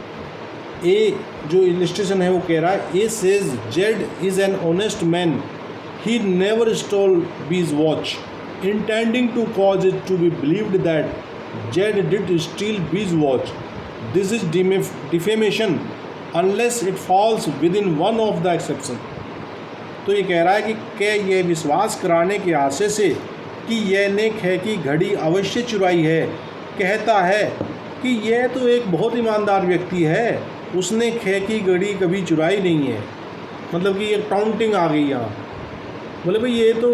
ए जो इलस्ट्रेशन है वो कह रहा है, A says Z is an honest man, he never stole B's watch, intending to cause it to be believed that Jed did steal B's watch. This is defamation unless it falls within one of the exceptions। तो ये कह रहा है कि ये विश्वास कराने के आशय से कि यह ने खे की घड़ी अवश्य चुराई है, कहता है कि यह तो एक बहुत ईमानदार व्यक्ति है, उसने खे की घड़ी कभी चुराई नहीं है। मतलब कि ये टाउंटिंग आ गई यहाँ। बोले भाई ये तो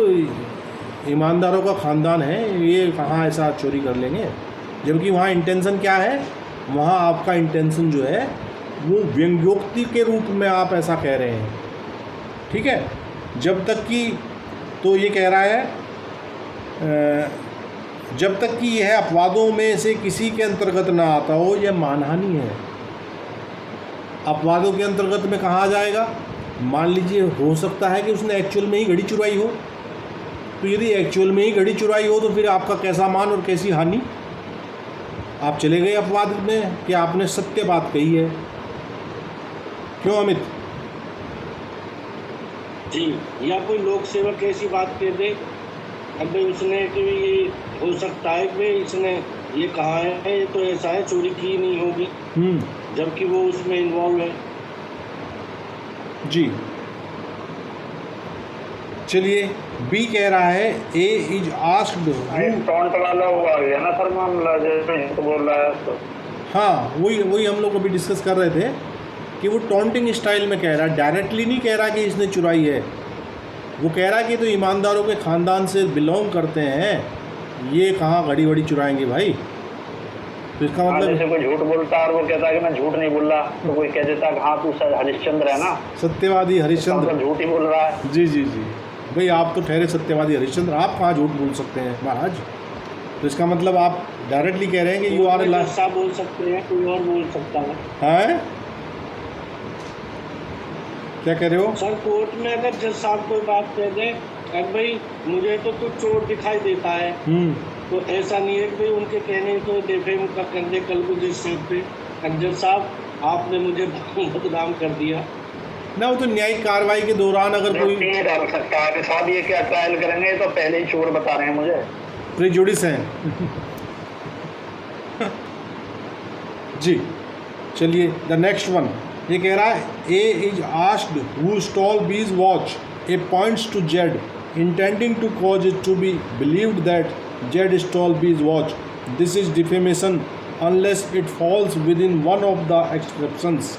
ईमानदारों का ख़ानदान है, ये कहाँ ऐसा चोरी कर लेंगे। जबकि वहाँ इंटेंशन क्या है, वहाँ आपका इंटेंशन जो है वो व्यंग्योक्ति के रूप में आप ऐसा कह रहे हैं, ठीक है। जब तक कि तो ये कह रहा है जब तक कि यह अपवादों में से किसी के अंतर्गत ना आता हो, यह मानहानि है। अपवादों के अंतर्गत में कहाँ आ जाएगा? मान लीजिए हो सकता है कि उसने एक्चुअल में ही घड़ी चुराई हो, तो यदि एक्चुअल में ही घड़ी चुराई हो तो फिर आपका कैसा मान और कैसी हानि? आप चले गए अपवाद में कि आपने सत्य बात कही है। क्यों अमित? जी, या कोई लोक सेवक ऐसी बात कह दे, अब उसने कि ये हो सकता है कि इसने ये कहा है, ये तो ऐसा है, चोरी की नहीं होगी, जबकि वो उसमें इन्वॉल्व है। जी चलिए, बी कह रहा है ए इज आस्क्ड। टॉन्ट वाला वो आ गया ना सर मामला, जैसे तो बोल रहा है तो। हाँ, वही हम लोग अभी डिस्कस कर रहे थे कि वो टॉन्टिंग स्टाइल में कह रहा है, डायरेक्टली नहीं कह रहा कि इसने चुराई है। वो कह रहा है कि तो ईमानदारों के ख़ानदान से बिलोंग करते हैं, ये कहाँ घड़ी वड़ी चुराएंगे भाई। तो इसका मतलब जैसे कोई झूठ बोलता है और वो कहता है कि मैं झूठ नहीं बोल रहा, तो कोई कह देता है कि हाँ तू हरिश्चंद्र है ना, सत्यवादी हरिश्चंद्र, झूठ ही बोल रहा है। जी जी जी भाई, आप तो ठहरे सत्यवादी हरिश्चंद्र, आप कहाँ झूठ बोल सकते हैं महाराज। तो इसका मतलब आप डायरेक्टली कह रहे हैं कि यू आर ऐसा बोल सकते हैं, कोई और बोल सकता है। हैं? क्या कह रहे हो सर? कोर्ट में अगर जज साहब कोई बात कह दे, अब भाई मुझे तो कुछ चोर दिखाई देता है, तो ऐसा नहीं है कि भाई उनके कहने को डिफेम का कर दे कल को जिस पे, जज साहब आपने मुझे बदनाम कर दिया ना। वो तो न्यायिक कार्रवाई के दौरान अगर कोई डाल सकता है कि साहब ये क्या ट्रायल करेंगे, तो पहले ही चोर बता रहे हैं मुझे, प्रेजुडिस हैं। जी चलिए, द नेक्स्ट वन ये कह रहा है A is asked who stole B's watch, A points to Z intending to cause it to be believed that Z stole B's watch, this is defamation unless it falls within one of the exceptions.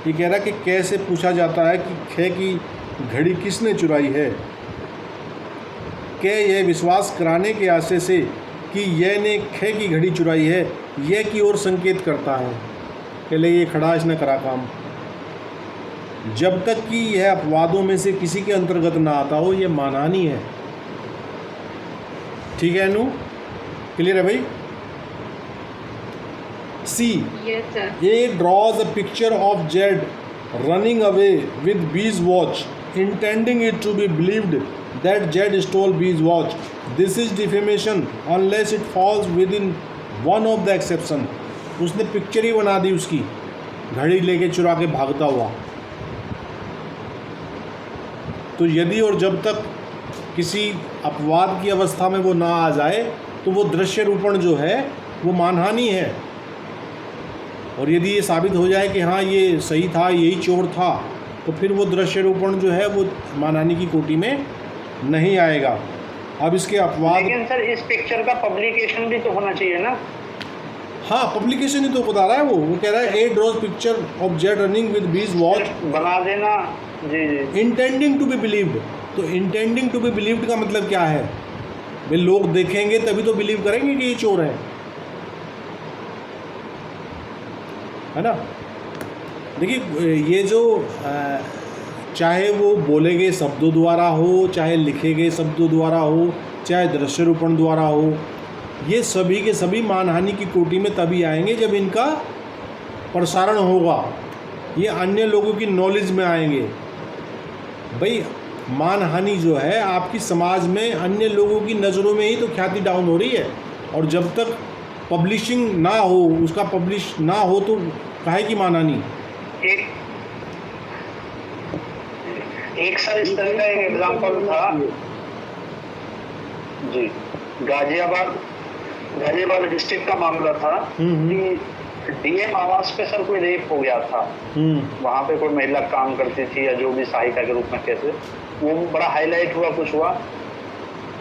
ये कह रहा है कि कैसे पूछा जाता है कि खे की घड़ी किसने चुराई है। क्या यह विश्वास कराने के आशय से कि यह ने खे की घड़ी चुराई है, यह की ओर संकेत करता है। पहले ये खड़ा इसने करा काम। जब तक कि यह अपवादों में से किसी के अंतर्गत ना आता हो, यह मानहानि है। ठीक है अनु, क्लियर है भाई? C A draws a picture of Z running away with B's watch intending it to be believed that Z stole B's watch, this is defamation unless it falls within one of the exception. उसने picture ही बना दी उसकी, घड़ी लेके चुरा के भागता हुआ। तो यदि और जब तक किसी अपवाद की अवस्था में वो ना आ जाए तो वो दृश्य रूपण जो है वो मानहानि है। और यदि ये साबित हो जाए कि हाँ ये सही था, यही चोर था, तो फिर वो दृश्य रूपण जो है वो मानहानि की कोटि में नहीं आएगा। अब इसके अपवाद, लेकिन सर इस पिक्चर का पब्लिकेशन भी तो होना चाहिए ना। हाँ पब्लिकेशन ही तो बता रहा है वो कह रहा है A draws picture of Z running with B's watch बना देना। जी जी, इंटेंडिंग टू बी बिलीव्ड। तो इंटेंडिंग टू बी बिलीव्ड का मतलब क्या है भाई? लोग देखेंगे तभी तो बिलीव करेंगे कि ये चोर है ना। देखिए ये जो चाहे वो बोले गए शब्दों द्वारा हो, चाहे लिखे गए शब्दों द्वारा हो, चाहे दृश्य रूपण द्वारा हो, ये सभी के सभी मानहानि की कोटि में तभी आएंगे जब इनका प्रसारण होगा, ये अन्य लोगों की नॉलेज में आएंगे। भाई मानहानि जो है आपकी समाज में अन्य लोगों की नज़रों में ही तो ख्याति डाउन हो रही है। और जब तक पब्लिशिंग ना हो, उसका पब्लिश ना हो, तो काहे की मानहानि। एक सर इस तरह का एक एग्जाम्पल था जी, गाजियाबाद डिस्ट्रिक्ट का मामला था कि डीएम आवास पे सर कोई रेप हो गया था, वहाँ पे कोई महिला काम करती थी या जो भी सहायिका के रूप में कैसे, वो बड़ा हाईलाइट हुआ, कुछ हुआ।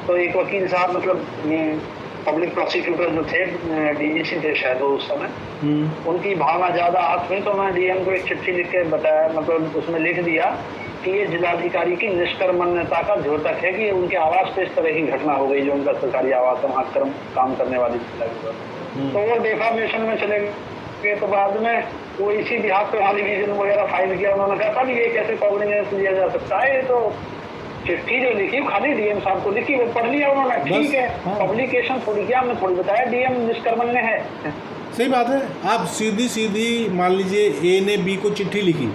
तो एक वकील साहब, मतलब पब्लिक प्रोसिक्यूटर जो थे, डीजीसी थे शायद वो उस समय, उनकी भावना ज़्यादा आहत हुई, तो मैं डीएम को एक चिट्ठी लिख के बताया, मतलब उसमें लिख दिया कि ये जिलाधिकारी की निष्कर्मण्यता का द्योतक है कि उनके आवास पे इस तरह की घटना हो गई, जो उनका सरकारी आवास है, वहाँ काम करने वाली तो वो डिफामेशन में चले गए। तो बाद में वो इसी बिहार पे वहाँ रिवीजन वगैरह फाइल किया, उन्होंने कहा था ये कैसे कॉग्निजेंस लिया जा सकता है, ये तो चिट्ठी जो लिखी खाली डीएम साहब को लिखी, वो पढ़ लिया उन्होंने, ठीक है, पब्लिकेशन थोड़ी किया, हमने थोड़ी बताया डीएम निष्कर्मण्य है। सही बात है। आप सीधी मान लीजिए ए ने बी को चिट्ठी लिखी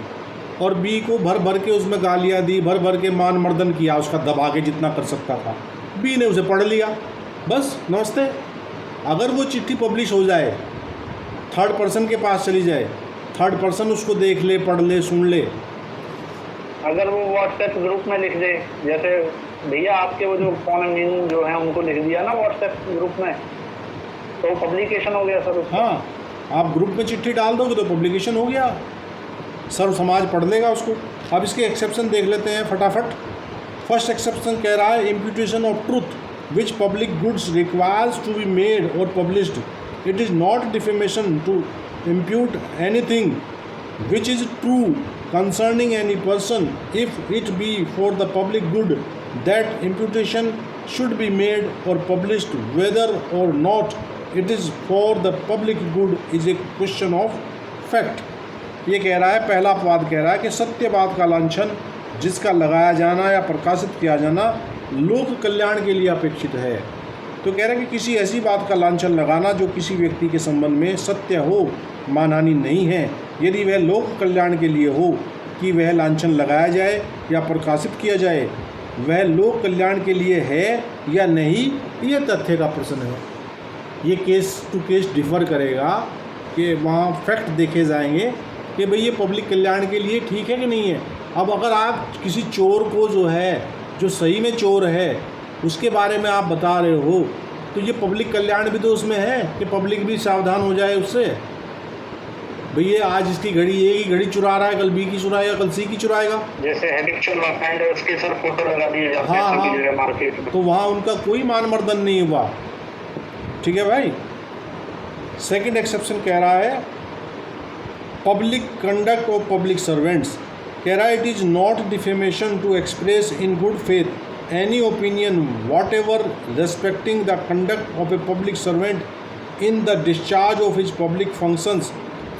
और बी को भर भर के उसमें गालियाँ दी, भर भर के मान मर्दन किया, उसका दबा के जितना कर सकता था, बी ने उसे पढ़ लिया, बस नमस्ते। अगर वो चिट्ठी पब्लिश हो जाए, थर्ड पर्सन के पास चली जाए, थर्ड पर्सन उसको देख ले, पढ़ ले, सुन ले, अगर वो व्हाट्सएप ग्रुप में लिख दे, जैसे भैया आपके वो जो कौन मीनू जो है उनको लिख दिया ना व्हाट्सएप ग्रुप में, तो पब्लिकेशन हो गया सर। हाँ, आप ग्रुप में चिट्ठी डाल दोगे तो पब्लिकेशन हो गया, सर्व समाज पढ़ लेगा उसको। अब इसके एक्सेप्शन देख लेते हैं फटाफट। फर्स्ट एक्सेप्शन कह रहा है imputation of truth which public goods requires to be made और published, it is not defamation to impute anything which is true concerning any person if it be for the public good. That imputation should be made or published whether or not it is for the public good is a question of fact. ये कह रहा है, पहला अपवाद कह रहा है कि सत्यवाद का लांछन जिसका लगाया जाना या प्रकाशित किया जाना लोक कल्याण के लिए अपेक्षित है। तो कह रहा है कि किसी ऐसी बात का लांछन लगाना जो किसी व्यक्ति के संबंध में सत्य हो, मानहानि नहीं है, यदि वह लोक कल्याण के लिए हो कि वह लांछन लगाया जाए या प्रकाशित किया जाए, वह लोक कल्याण के लिए है या नहीं, ये तथ्य का प्रश्न है। ये केस टू केस डिफ़र करेगा कि वहाँ फैक्ट देखे जाएंगे कि भाई ये पब्लिक कल्याण के लिए ठीक है कि नहीं है। अब अगर आप किसी चोर को जो है, जो सही में चोर है, उसके बारे में आप बता रहे हो, तो ये पब्लिक कल्याण भी तो उसमें है कि पब्लिक भी सावधान हो जाए उससे। भैया आज इसकी घड़ी ए की घड़ी चुरा रहा है, कल बी की चुराएगा, कल सी की चुराएगा। जैसे हैबिचुअल ऑफेंड है उसके सर फोटो लगा दिए जाते हैं सभी जगह मार्केट में, तो वहाँ उनका कोई मान मर्दन नहीं हुआ। ठीक है भाई। सेकंड एक्सेप्शन कह रहा है public conduct of public servants, कह रहा है it is not defamation to express in good faith any opinion whatever respecting the conduct of a public servant in the discharge of his public functions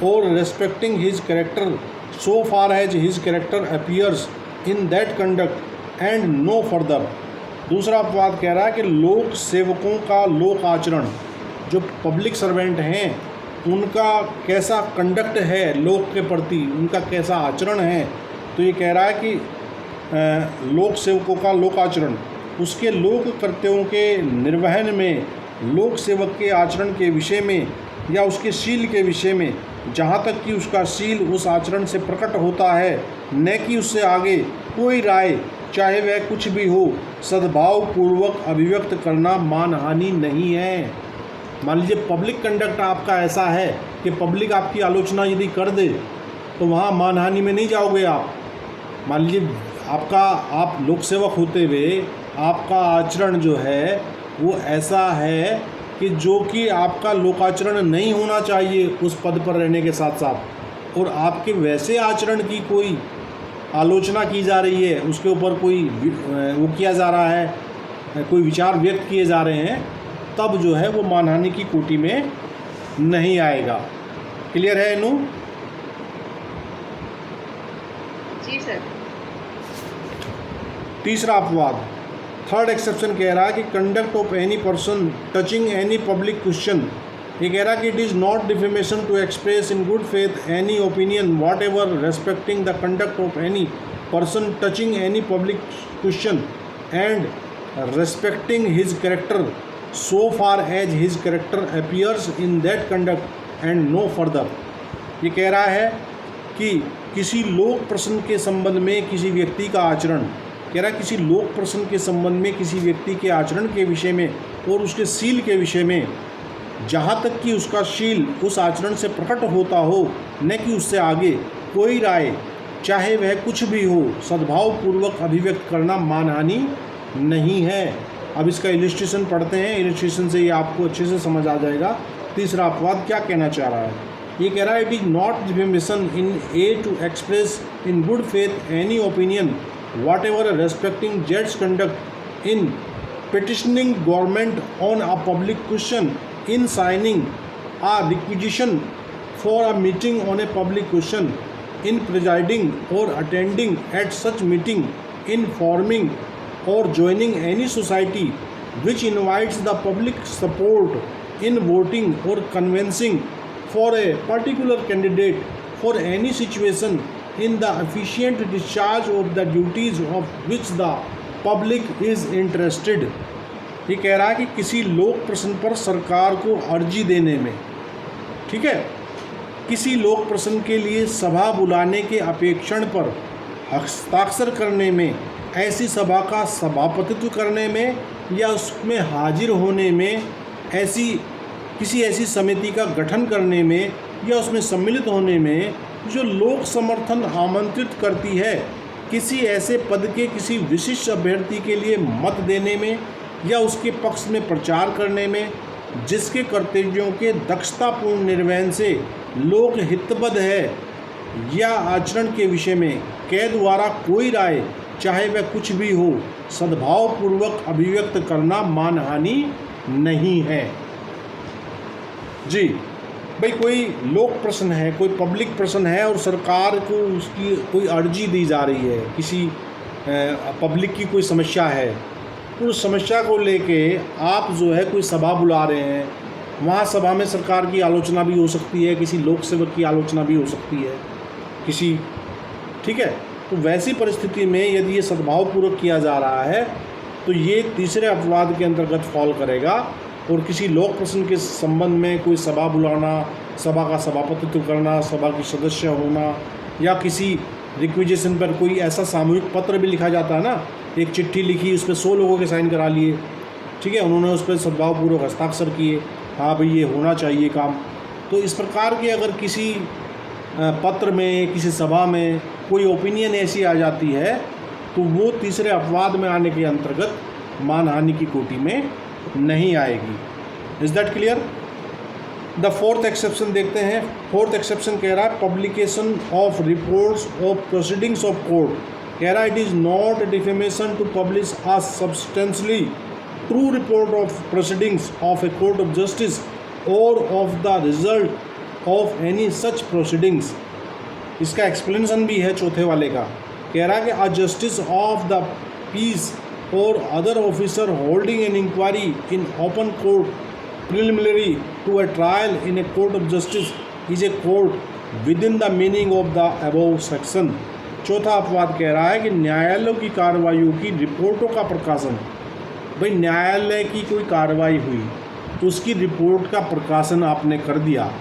or respecting his character so far as his character appears in that conduct and no further. दूसरा अपवाद कह रहा है कि लोक सेवकों का लोक आचरण, जो पब्लिक सर्वेंट हैं उनका कैसा कंडक्ट है लोक के प्रति, उनका कैसा आचरण है। तो ये कह रहा है कि लोक सेवकों का लोक आचरण, उसके लोक कर्तव्यों के निर्वहन में, लोक सेवक के आचरण के विषय में या उसके शील के विषय में, जहाँ तक कि उसका शील उस आचरण से प्रकट होता है, न कि उससे आगे कोई राय, चाहे वह कुछ भी हो, सद्भाव पूर्वक अभिव्यक्त करना मानहानि नहीं है। मान लीजिए पब्लिक कंडक्ट आपका ऐसा है कि पब्लिक आपकी आलोचना यदि कर दे तो वहाँ मानहानि में नहीं जाओगे आप। मान लीजिए आप लोक सेवक होते हुए आपका आचरण जो है वो ऐसा है कि जो कि आपका लोकाचरण नहीं होना चाहिए उस पद पर रहने के साथ साथ, और आपके वैसे आचरण की कोई आलोचना की जा रही है, उसके ऊपर कोई वो किया जा रहा है, कोई विचार व्यक्त किए जा रहे हैं, तब जो है वो मानहानि की कोटि में नहीं आएगा। क्लियर है इनू? जी सर। तीसरा अपवाद, थर्ड एक्सेप्शन कह रहा है कि conduct of any person touching any public question, ये कह रहा है कि it is not defamation to express in good faith any opinion whatever respecting the conduct of any person touching any public question and respecting his character so far as his character appears in that conduct and no further. ये कह रहा है कि किसी लोक प्रसंग के संबंध में किसी व्यक्ति का आचरण, कह रहा है किसी लोक प्रसंग के संबंध में किसी व्यक्ति के आचरण के विषय में और उसके शील के विषय में जहाँ तक कि उसका शील उस आचरण से प्रकट होता हो, न कि उससे आगे, कोई राय चाहे वह कुछ भी हो सद्भावपूर्वक अभिव्यक्त करना मानहानि नहीं है। अब इसका इलिस्ट्रेशन पढ़ते हैं, इलिस्ट्रेशन से ये आपको अच्छे से समझ आ जाएगा तीसरा अपवाद क्या कहना चाह रहा है। ये कह रहा है it is not defamation in A to express in good faith any opinion whatever respecting जज conduct in petitioning government on a public question, in signing a requisition for a meeting on a public question, in presiding or attending at such meeting, in forming or joining any society which invites the public support, in voting or convincing for a particular candidate for any situation, in the efficient discharge of the duties of which the public is interested. ये कह रहा है कि किसी लोक प्रश्न पर सरकार को अर्जी देने में, ठीक है, किसी लोक प्रश्न के लिए सभा बुलाने के अपेक्षण पर हस्ताक्षर करने में, ऐसी सभा का सभापतित्व करने में या उसमें हाजिर होने में, किसी ऐसी समिति का गठन करने में या उसमें सम्मिलित होने में जो लोक समर्थन आमंत्रित करती है, किसी ऐसे पद के किसी विशिष्ट अभ्यर्थी के लिए मत देने में या उसके पक्ष में प्रचार करने में, जिसके कर्तव्यों के दक्षतापूर्ण निर्वहन से लोक हितबद्ध है या आचरण के विषय में कै द्वारा कोई राय चाहे वह कुछ भी हो सद्भावपूर्वक अभिव्यक्त करना मानहानि नहीं है। जी भाई, कोई लोक प्रश्न है, कोई पब्लिक प्रश्न है और सरकार को उसकी कोई अर्जी दी जा रही है, किसी पब्लिक की कोई समस्या है, तो उस समस्या को लेके आप जो है कोई सभा बुला रहे हैं, वहाँ सभा में सरकार की आलोचना भी हो सकती है, किसी लोक सेवक की आलोचना भी हो सकती है, किसी, ठीक है। तो वैसी परिस्थिति में यदि ये सद्भावपूर्वक किया जा रहा है तो ये तीसरे अपवाद के अंतर्गत फॉल करेगा। और किसी लोक प्रश्न के संबंध में कोई सभा बुलाना, सभा का सभापतित्व करना, सभा की सदस्य होना, या किसी रिक्विजिशन पर कोई ऐसा सामूहिक पत्र भी लिखा जाता है ना, एक चिट्ठी लिखी, उस पर 100 लोगों के साइन करा लिए, ठीक है, उन्होंने उस पर सद्भावपूर्वक हस्ताक्षर किए, हाँ भाई ये होना चाहिए काम। तो इस प्रकार के अगर किसी पत्र में, किसी सभा में कोई ओपिनियन ऐसी आ जाती है तो वो तीसरे अपवाद में आने के अंतर्गत मानहानि की कोटि में नहीं आएगी। Is that clear? The fourth exception देखते हैं। फोर्थ एक्सेप्शन कह रहा है publication of reports of proceedings of court. कह रहा है it is not defamation to publish a substantially true report of proceedings of a court of justice और of the result of any such proceedings. इसका explanation भी है चौथे वाले का। कह रहा है कि a justice of the peace or other officer holding an inquiry in open court preliminary to a trial in a court of justice is a court within the meaning of the above section। चौथा अपवाद कह रहा है कि न्यायालयों की कार्रवाइयों की रिपोर्टों का प्रकाशन। भाई न्यायालय की कोई कार्रवाई हुई तो उसकी रिपोर्ट का प्रकाशन आपने कर दिया,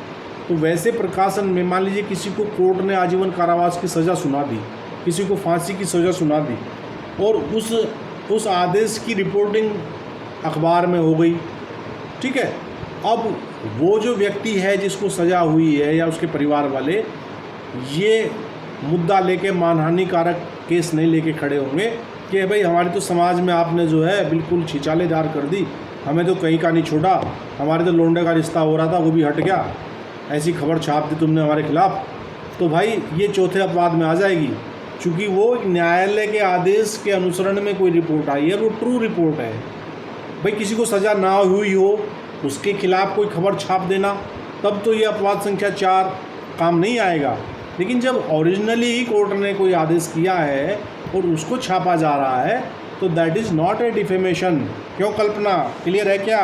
तो वैसे प्रकाशन में मान लीजिए किसी को कोर्ट ने आजीवन कारावास की सज़ा सुना दी, किसी को फांसी की सज़ा सुना दी, और उस आदेश की रिपोर्टिंग अखबार में हो गई, ठीक है। अब वो जो व्यक्ति है जिसको सज़ा हुई है या उसके परिवार वाले ये मुद्दा लेके मानहानिकारक केस नहीं लेके खड़े होंगे कि भाई हमारी तो समाज में आपने जो है बिल्कुल छिछालेदार कर दी, हमें तो कहीं का नहीं छोड़ा, हमारे तो लोंडे का रिश्ता हो रहा था वो भी हट गया, ऐसी खबर छाप दी तुमने हमारे खिलाफ। तो भाई ये चौथे अपवाद में आ जाएगी, चूँकि वो न्यायालय के आदेश के अनुसरण में कोई रिपोर्ट आई है, वो ट्रू रिपोर्ट है। भाई किसी को सज़ा ना हुई हो उसके खिलाफ कोई खबर छाप देना, तब तो ये अपवाद संख्या 4 काम नहीं आएगा। लेकिन जब ओरिजिनली ही कोर्ट ने कोई आदेश किया है और उसको छापा जा रहा है तो that is not a defamation. क्यों कल्पना, क्लियर है क्या?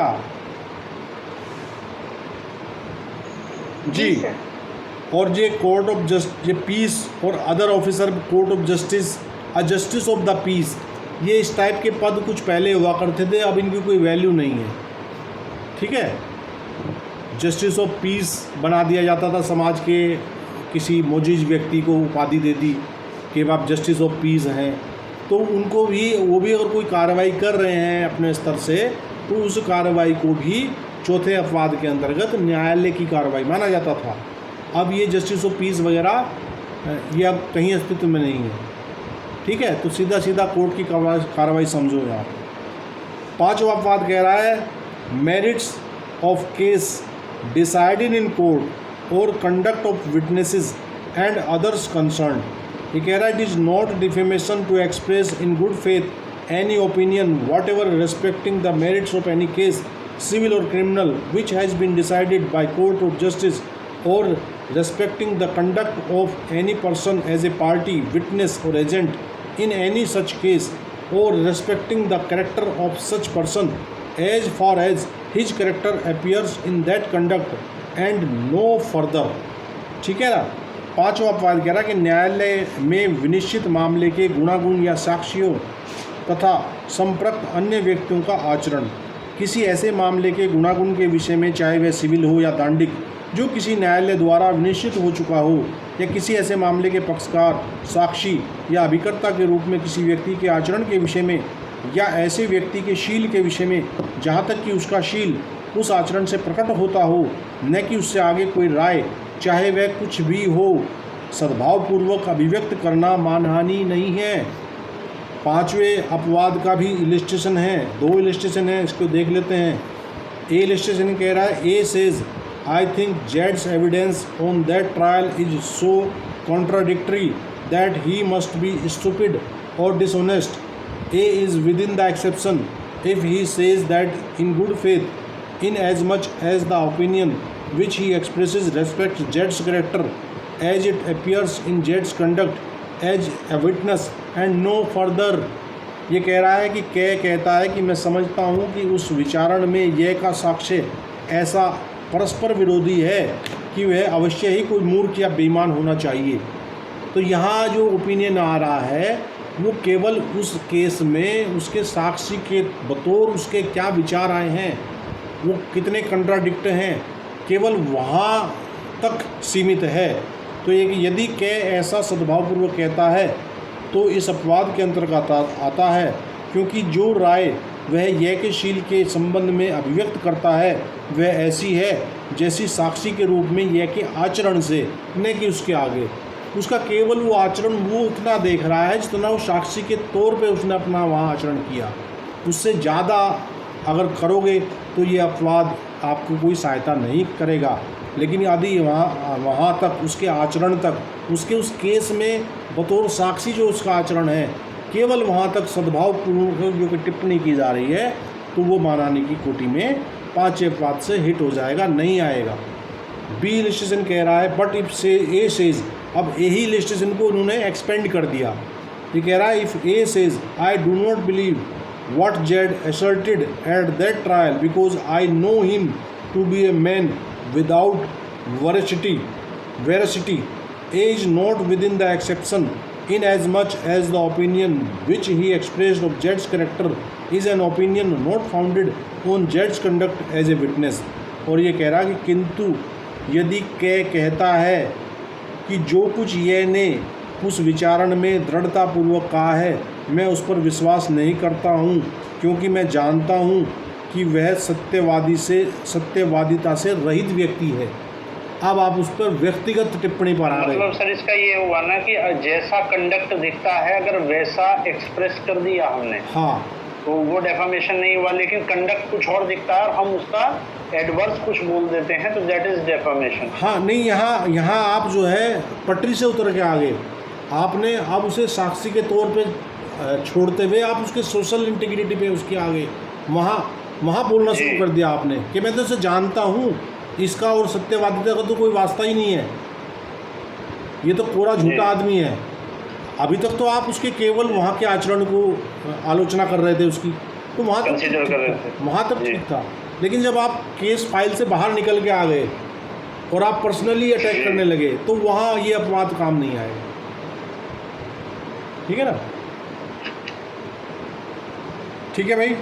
जी। और ये कोर्ट ऑफ जस्ट ये पीस और other officer court of justice, a justice of the peace, ये इस टाइप के पद कुछ पहले हुआ करते थे, अब इनकी कोई वैल्यू नहीं है, ठीक है। जस्टिस ऑफ पीस बना दिया जाता था, समाज के किसी मोजिज व्यक्ति को उपाधि दे दी कि आप जस्टिस ऑफ पीस हैं, तो वो भी अगर कोई कार्रवाई कर रहे हैं अपने स्तर से तो उस कार्रवाई को भी चौथे अपवाद के अंतर्गत न्यायालय की कार्रवाई माना जाता था। अब ये जस्टिस ऑफ पीस वगैरह ये अब कहीं अस्तित्व में नहीं है। ठीक है, तो सीधा सीधा कोर्ट की कार्रवाई समझो यहाँ। पांचवा अपवाद कह रहा है merits of case decided in court और conduct of witnesses and others concern. ये कह रहा है it is not defamation to express in good faith any opinion whatever respecting the merits of any case civil और criminal which has been decided by court of justice or respecting the conduct of any person as a party, witness or agent in any such case, or respecting the character of such person as far as his character appears in that conduct and no further। ठीक है ना। पांचवा अपवाद कह रहा कि न्यायालय में विनिश्चित मामले के गुणागुण या साक्षियों तथा संप्रक्त अन्य व्यक्तियों का आचरण किसी ऐसे मामले के गुणागुण के विषय में, चाहे वह सिविल हो या दांडिक, जो किसी न्यायालय द्वारा निश्चित हो चुका हो, या किसी ऐसे मामले के पक्षकार, साक्षी या अभिकर्ता के रूप में किसी व्यक्ति के आचरण के विषय में, या ऐसे व्यक्ति के शील के विषय में जहाँ तक कि उसका शील उस आचरण से प्रकट होता हो, न कि उससे आगे कोई राय, चाहे वह कुछ भी हो, सद्भावपूर्वक अभिव्यक्त करना मानहानि नहीं है। पांचवें अपवाद का भी इलिस्ट्रेशन है, 2 इलिस्ट्रेशन है, इसको देख लेते हैं। ए इलिस्ट्रेशन कह रहा है A says I think Jed's evidence on that trial is so contradictory that he must be stupid or dishonest. A is within the exception if he says that in good faith, in as much as the opinion which he expresses respects Jed's character as it appears in Jed's conduct as a witness and no further। ये कह रहा है कि कहता है कि मैं समझता हूँ कि उस विचारण में यह का साक्ष्य ऐसा परस्पर विरोधी है कि वह अवश्य ही कोई मूर्ख या बेईमान होना चाहिए। तो यहाँ जो ओपिनियन आ रहा है वो केवल उस केस में उसके साक्षी के बतौर उसके क्या विचार आए हैं, वो कितने कंट्राडिक्ट हैं, केवल वहाँ तक सीमित है। तो ये यदि ऐसा सद्भावपूर्वक कहता है तो इस अपवाद के अंतर्गत आता है, क्योंकि जो राय वह यह के शील के संबंध में अभिव्यक्त करता है वह ऐसी है जैसी साक्षी के रूप में यह के आचरण से, न कि उसके आगे। उसका केवल वो आचरण वो उतना देख रहा है जितना वो साक्षी के तौर पे उसने अपना वहाँ आचरण किया। उससे ज़्यादा अगर करोगे तो ये अपवाद आपको कोई सहायता नहीं करेगा। लेकिन यदि वहाँ तक उसके आचरण तक, उसके उस केस में बतौर साक्षी जो उसका आचरण है, केवल वहाँ तक सद्भावपूर्ण जो कि टिप्पणी की जा रही है, तो वो मानहानि की कोटि में 5 अपवाद से हिट हो जाएगा, नहीं आएगा। बी इलिस्ट्रेशन कह रहा है बट इफ से ए सेज, अब ए ही इलिस्ट्रेशन को उन्होंने एक्सपेंड कर दिया। ये कह रहा है if A says I do not believe what Jed asserted at that trial because I know him to be a man without veracity. A is not within the exception in as much as the opinion which he expressed of Jed's character is an opinion not founded on Jed's conduct as a witness। और ये कह रहा कि किंतु यदि कहता है कि जो कुछ यह ने उस विचारण में दृढ़तापूर्वक कहा है मैं उस पर विश्वास नहीं करता हूँ, क्योंकि मैं जानता हूँ कि वह सत्यवादिता से रहित व्यक्ति है। अब आप उस पर व्यक्तिगत टिप्पणी पर आ रहे हैं। मतलब सर इसका ये हुआ ना कि जैसा कंडक्ट दिखता है अगर वैसा एक्सप्रेस कर दिया हमने, हाँ, तो वो डेफामेशन नहीं हुआ। लेकिन कंडक्ट कुछ और दिखता है और हम उसका एडवर्स कुछ बोल देते हैं, तो दैट इज डेफामेशन। हाँ नहीं, यहाँ आप जो है पटरी से उतर के आ गए। आपने अब उसे साक्षी के तौर पे छोड़ते हुए आप उसके सोशल इंटीग्रिटी पे उसके आगे वहाँ बोलना शुरू कर दिया आपने कि मैं तो उसे जानता हूँ, इसका और सत्यवादिता का तो कोई वास्ता ही नहीं है, ये तो कोरा झूठा आदमी है। अभी तक तो आप उसके केवल वहाँ के आचरण को आलोचना कर रहे थे उसकी, तो वहाँ तक ठीक था। लेकिन जब आप केस फाइल से बाहर निकल के आ गए और आप पर्सनली अटैक करने लगे तो वहाँ ये अपवाद काम नहीं आएगा। ठीक है ना, ठीक है भाई।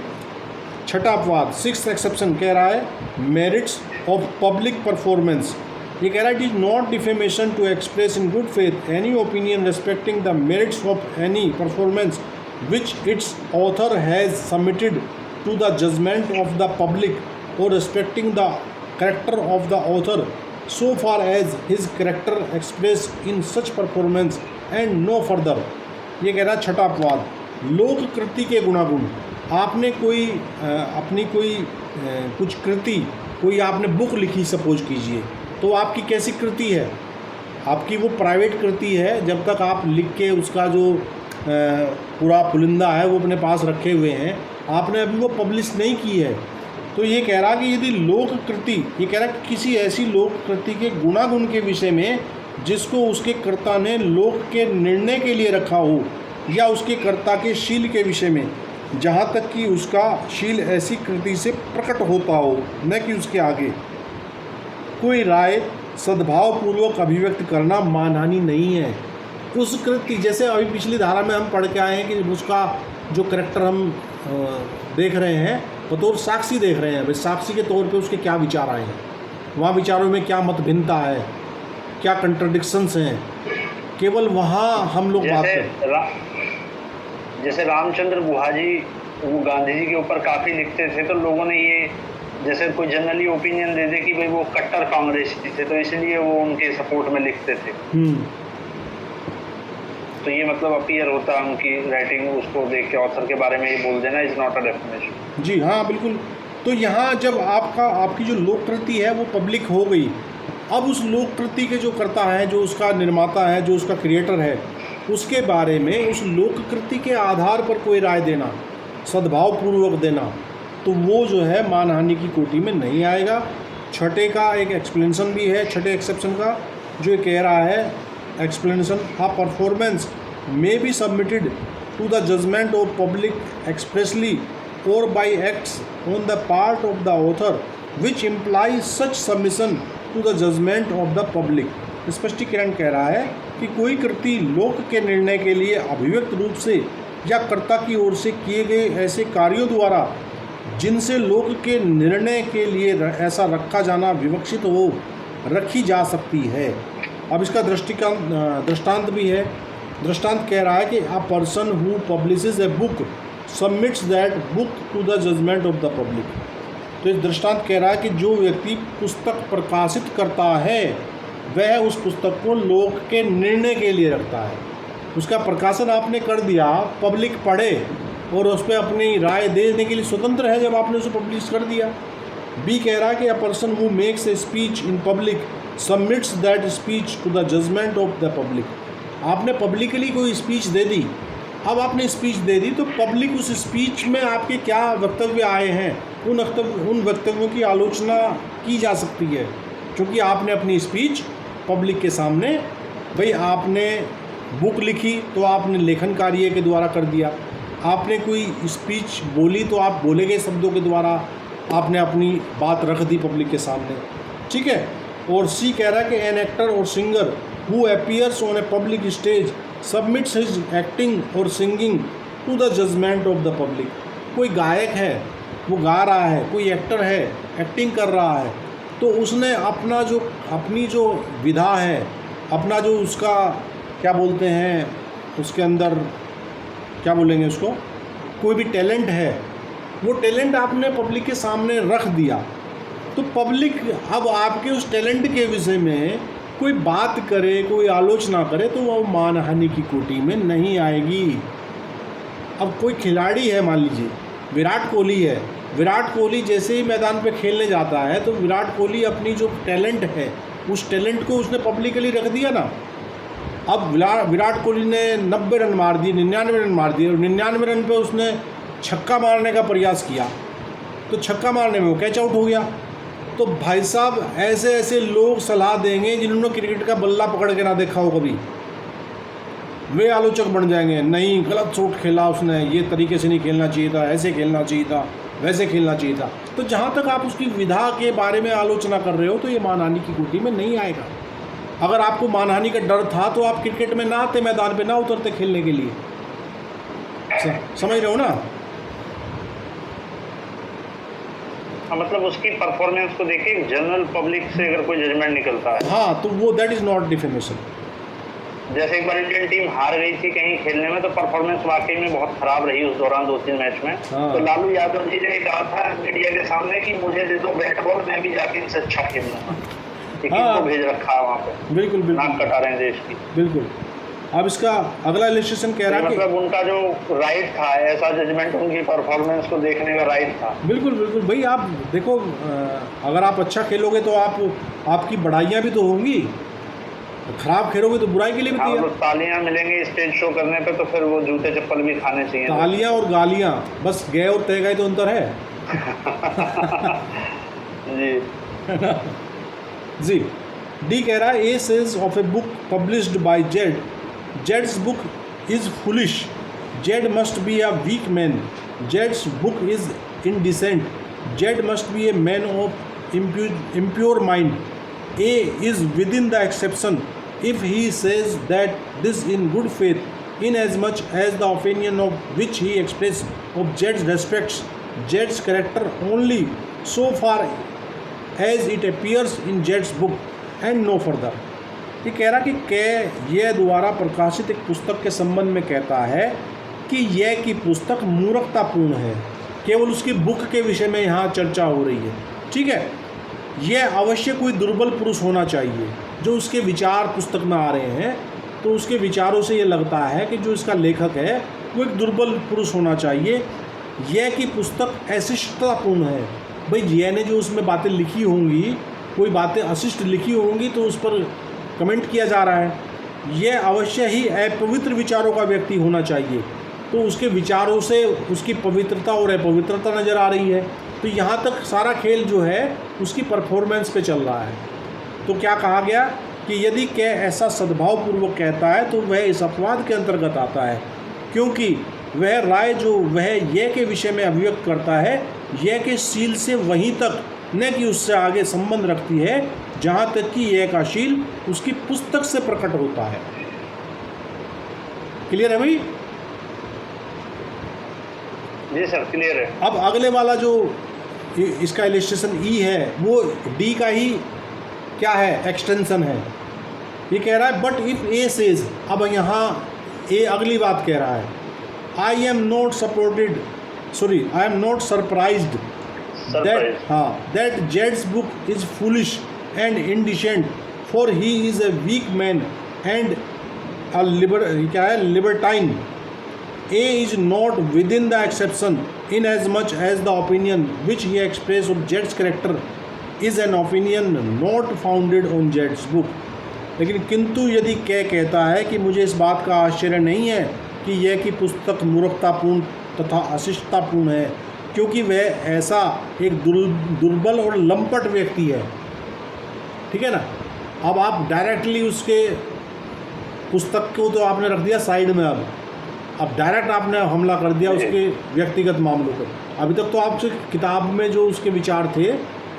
छठा अपवाद, 6th एक्सेप्शन कह रहा है मेरिट्स ऑफ पब्लिक परफॉर्मेंस। ये कह रहा है it is not defamation to express in good faith any opinion respecting the merits of any performance which its author has submitted to the judgment of the public or respecting the character of the author so far as his character expressed in such performance and no further। ये कह रहा है छठा अपवाद, लोक कृति के गुणागुण। आपने कोई अपनी कोई कुछ कृति, कोई आपने बुक लिखी सपोज कीजिए, तो आपकी कैसी कृति है? आपकी वो प्राइवेट कृति है, जब तक आप लिख के उसका जो पूरा पुलिंदा है वो अपने पास रखे हुए हैं, आपने अभी वो पब्लिश नहीं की है। तो ये कह रहा कि यदि लोक कृति, ये कह रहा कि किसी ऐसी लोक कृति के गुणागुण के विषय में जिसको उसके कर्ता ने लोक के निर्णय के लिए रखा हो, या उसके कर्ता के शील के विषय में, जहाँ तक कि उसका शील ऐसी कृति से प्रकट होता हो, न कि उसके आगे, कोई राय सद्भावपूर्वक अभिव्यक्त करना मानहानि नहीं है। उस कृति, जैसे अभी पिछली धारा में हम पढ़ के आए हैं कि उसका जो करैक्टर हम देख रहे हैं बतौर साक्षी देख रहे हैं, भाई साक्षी के तौर पे उसके क्या विचार आए हैं, वहाँ विचारों में क्या मत भिन्नता है, क्या कंट्रडिक्शंस हैं, केवल वहाँ हम लोग बात करें। जैसे रामचंद्र गुहा जी वो गांधी जी के ऊपर काफ़ी लिखते थे, तो लोगों ने ये जैसे कोई जनरली ओपिनियन दे दे कि भाई वो कट्टर कांग्रेसी थे, तो इसलिए वो उनके सपोर्ट में लिखते थे। तो ये मतलब अपीयर होता है उनकी राइटिंग, उसको देख के ऑथर के बारे में ये बोल देना इज नॉट अ डेफिनेशन। जी हाँ, बिल्कुल। तो यहाँ जब आपकी जो लोक कृति है वो पब्लिक हो गई, अब उस लोक कृति के जो कर्ता है, जो उसका निर्माता है, जो उसका क्रिएटर है, उसके बारे में उस लोक कृति के आधार पर कोई राय देना, सद्भावपूर्वक देना, तो वो जो है मानहानि की कोटि में नहीं आएगा। छठे का एक एक्सप्लेनेशन भी है, छठे एक्सेप्शन का, जो कह रहा है explanation, a performance may be submitted to the judgment of public expressly or by acts on the part of the author which implies such submission to the judgment of the public। स्पष्टीकरण कह रहा है कि कोई कृति लोक के निर्णय के लिए अभिव्यक्त रूप से या कर्ता की ओर से किए गए ऐसे कार्यों द्वारा जिनसे लोक के निर्णय के लिए ऐसा रखा जाना विवक्षित हो, रखी जा सकती है। अब इसका दृष्टांत भी है। दृष्टांत कह रहा है कि a person who publishes a book submits that book to the judgment of the public. तो इस दृष्टांत कह रहा है कि जो व्यक्ति पुस्तक प्रकाशित करता है वह उस पुस्तक को लोक के निर्णय के लिए रखता है। उसका प्रकाशन आपने कर दिया, पब्लिक पढ़े और उस पर अपनी राय देने के लिए स्वतंत्र है जब आपने उसे पब्लिश कर दिया। बी कह रहा है कि a person who makes a speech in public submits that speech to the judgment of the public. आपने पब्लिकली कोई स्पीच दे दी, अब आपने स्पीच दे दी तो पब्लिक उस स्पीच में आपके क्या वक्तव्य आए हैं, उन वक्तव्यों की आलोचना की जा सकती है, क्योंकि आपने अपनी स्पीच पब्लिक के सामने, भाई आपने बुक लिखी तो आपने लेखन कार्य के द्वारा कर दिया, आपने कोई स्पीच बोली तो आप बोले गए शब्दों के द्वारा आपने अपनी बात रख दी पब्लिक के सामने, ठीक है। और सी कह रहा है कि एन एक्टर और singer who appears on a public stage submits his acting और singing to the judgment of the public. कोई गायक है, वो गा रहा है, कोई एक्टर है, एक्टिंग कर रहा है, तो उसने अपनी जो विधा है, अपना जो उसका क्या बोलते हैं, उसके अंदर क्या बोलेंगे उसको, कोई भी टैलेंट है, वो टैलेंट आपने पब्लिक के सामने रख दिया, तो पब्लिक अब आपके उस टैलेंट के विषय में कोई बात करे, कोई आलोचना करे, तो वह मानहानि की कोटि में नहीं आएगी। अब कोई खिलाड़ी है, मान लीजिए विराट कोहली है, विराट कोहली जैसे ही मैदान पे खेलने जाता है तो विराट कोहली अपनी जो टैलेंट है उस टैलेंट को उसने पब्लिकली रख दिया ना। अब विराट कोहली ने 90 रन मार दिए, 99 रन मार दिए, और 99 रन पे उसने छक्का मारने का प्रयास किया, तो छक्का मारने में वो कैच आउट हो गया। तो भाई साहब ऐसे ऐसे लोग सलाह देंगे जिन्होंने क्रिकेट का बल्ला पकड़ के ना देखा हो कभी, वे आलोचक बन जाएंगे, नहीं गलत शॉट खेला उसने, ये तरीके से नहीं खेलना चाहिए था, ऐसे खेलना चाहिए था, वैसे खेलना चाहिए था। तो जहाँ तक आप उसकी विधा के बारे में आलोचना कर रहे हो तो ये मानहानि की कोटि में नहीं आएगा। अगर आपको मानहानि का डर था तो आप क्रिकेट में ना आते, मैदान पे ना उतरते खेलने के लिए। समझ रहे हो ना? मतलब उसकी परफॉर्मेंस को देखे जनरल पब्लिक से अगर कोई जजमेंट निकलता है, हाँ, तो वो दैट इज़ नॉट डिफेमेशन। जैसे एक बार इंडियन टीम हार गई थी कहीं खेलने में, तो परफॉर्मेंस वाकई में बहुत खराब रही उस दौरान 2-3 मैच में। हाँ। तो लालू यादव जी ने कहा था मीडिया के सामने कि मुझे दे दो बैट बॉल, मैं भी जाके इनसे अच्छा खेलूंगा। हाँ। को भेज रखा है वहाँ पे, बिल्कुल नाक बिल्कुल कटा रहे हैं देश की। बिल्कुल। अब इसका अगला इलिस्ट्रेशन कह रहा है मतलब उनका जो राइट था, ऐसा जजमेंट उनकी परफॉर्मेंस को देखने का राइट था। बिल्कुल बिल्कुल भाई। आप देखो, अगर आप अच्छा खेलोगे तो आपकी बढ़ाइयाँ भी तो होंगी, खराब खेलोगे तो बुराई के लिए भी हाँ, तैयार। तो तालियां मिलेंगी स्टेज शो करने पे, तो फिर वो जूते चप्पल भी खाने चाहिए। तालियां और गालियां, बस गए और तय गए तो अंतर है। जी जी। डी कह रहा है A sage of a book published by Z, Jades book is foolish, Z must be a week man, Jades book is indecent, Z must be a man of impure mind, A is within the exception if he says that this in good faith, inasmuch as the opinion of which he expressed of Jed's respects Jed's character only so far as it appears in Jed's book and no further। ये कह रहा कि यह द्वारा प्रकाशित एक पुस्तक के संबंध में कहता है कि यह की पुस्तक मूर्खतापूर्ण है, केवल उसकी बुक के विषय में यहाँ चर्चा हो रही है। ठीक है, यह अवश्य कोई दुर्बल पुरुष होना चाहिए जो उसके विचार पुस्तक में आ रहे हैं, तो उसके विचारों से ये लगता है कि जो इसका लेखक है वो एक दुर्बल पुरुष होना चाहिए। यह की पुस्तक अशिष्टतापूर्ण है। भाई यह ने जो उसमें बातें लिखी होंगी, कोई बातें अशिष्ट लिखी होंगी तो उस पर कमेंट किया जा रहा है। यह अवश्य ही अपवित्र विचारों का व्यक्ति होना चाहिए, तो उसके विचारों से उसकी पवित्रता और अपवित्रता नज़र आ रही है। तो यहाँ तक सारा खेल जो है उसकी परफॉर्मेंस पे चल रहा है। तो क्या कहा गया कि यदि कै ऐसा सद्भावपूर्वक कहता है तो वह इस अपवाद के अंतर्गत आता है, क्योंकि वह राय जो वह यह के विषय में अभिव्यक्त करता है यह के शील से वहीं तक न कि उससे आगे संबंध रखती है जहाँ तक कि यह का शील उसकी पुस्तक से प्रकट होता है। क्लियर है भाई? जी सर, क्लियर है। अब अगले वाला जो इसका इलिस्ट्रेशन ई है वो डी का ही क्या है, एक्सटेंशन है। ये कह रहा है बट इफ ए सेज, अब यहाँ ए अगली बात कह रहा है, I am not surprised that जेड्स book is foolish and indecent, for he is a weak man and libertine. A is not within the exception, inasmuch as the opinion which he expressed of Jed's character is an opinion not founded on Jed's book। लेकिन किंतु यदि कहता है कि मुझे इस बात का आश्चर्य नहीं है कि यह की पुस्तक मूर्खतापूर्ण तथा अशिष्टतापूर्ण है, क्योंकि वह ऐसा एक दुर्बल और लंपट व्यक्ति है। ठीक है ना? अब आप डायरेक्टली उसके पुस्तक को तो आपने रख दिया साइड में, अब डायरेक्ट आपने हमला कर दिया उसके व्यक्तिगत मामलों पर। अभी तक तो आपसे किताब में जो उसके विचार थे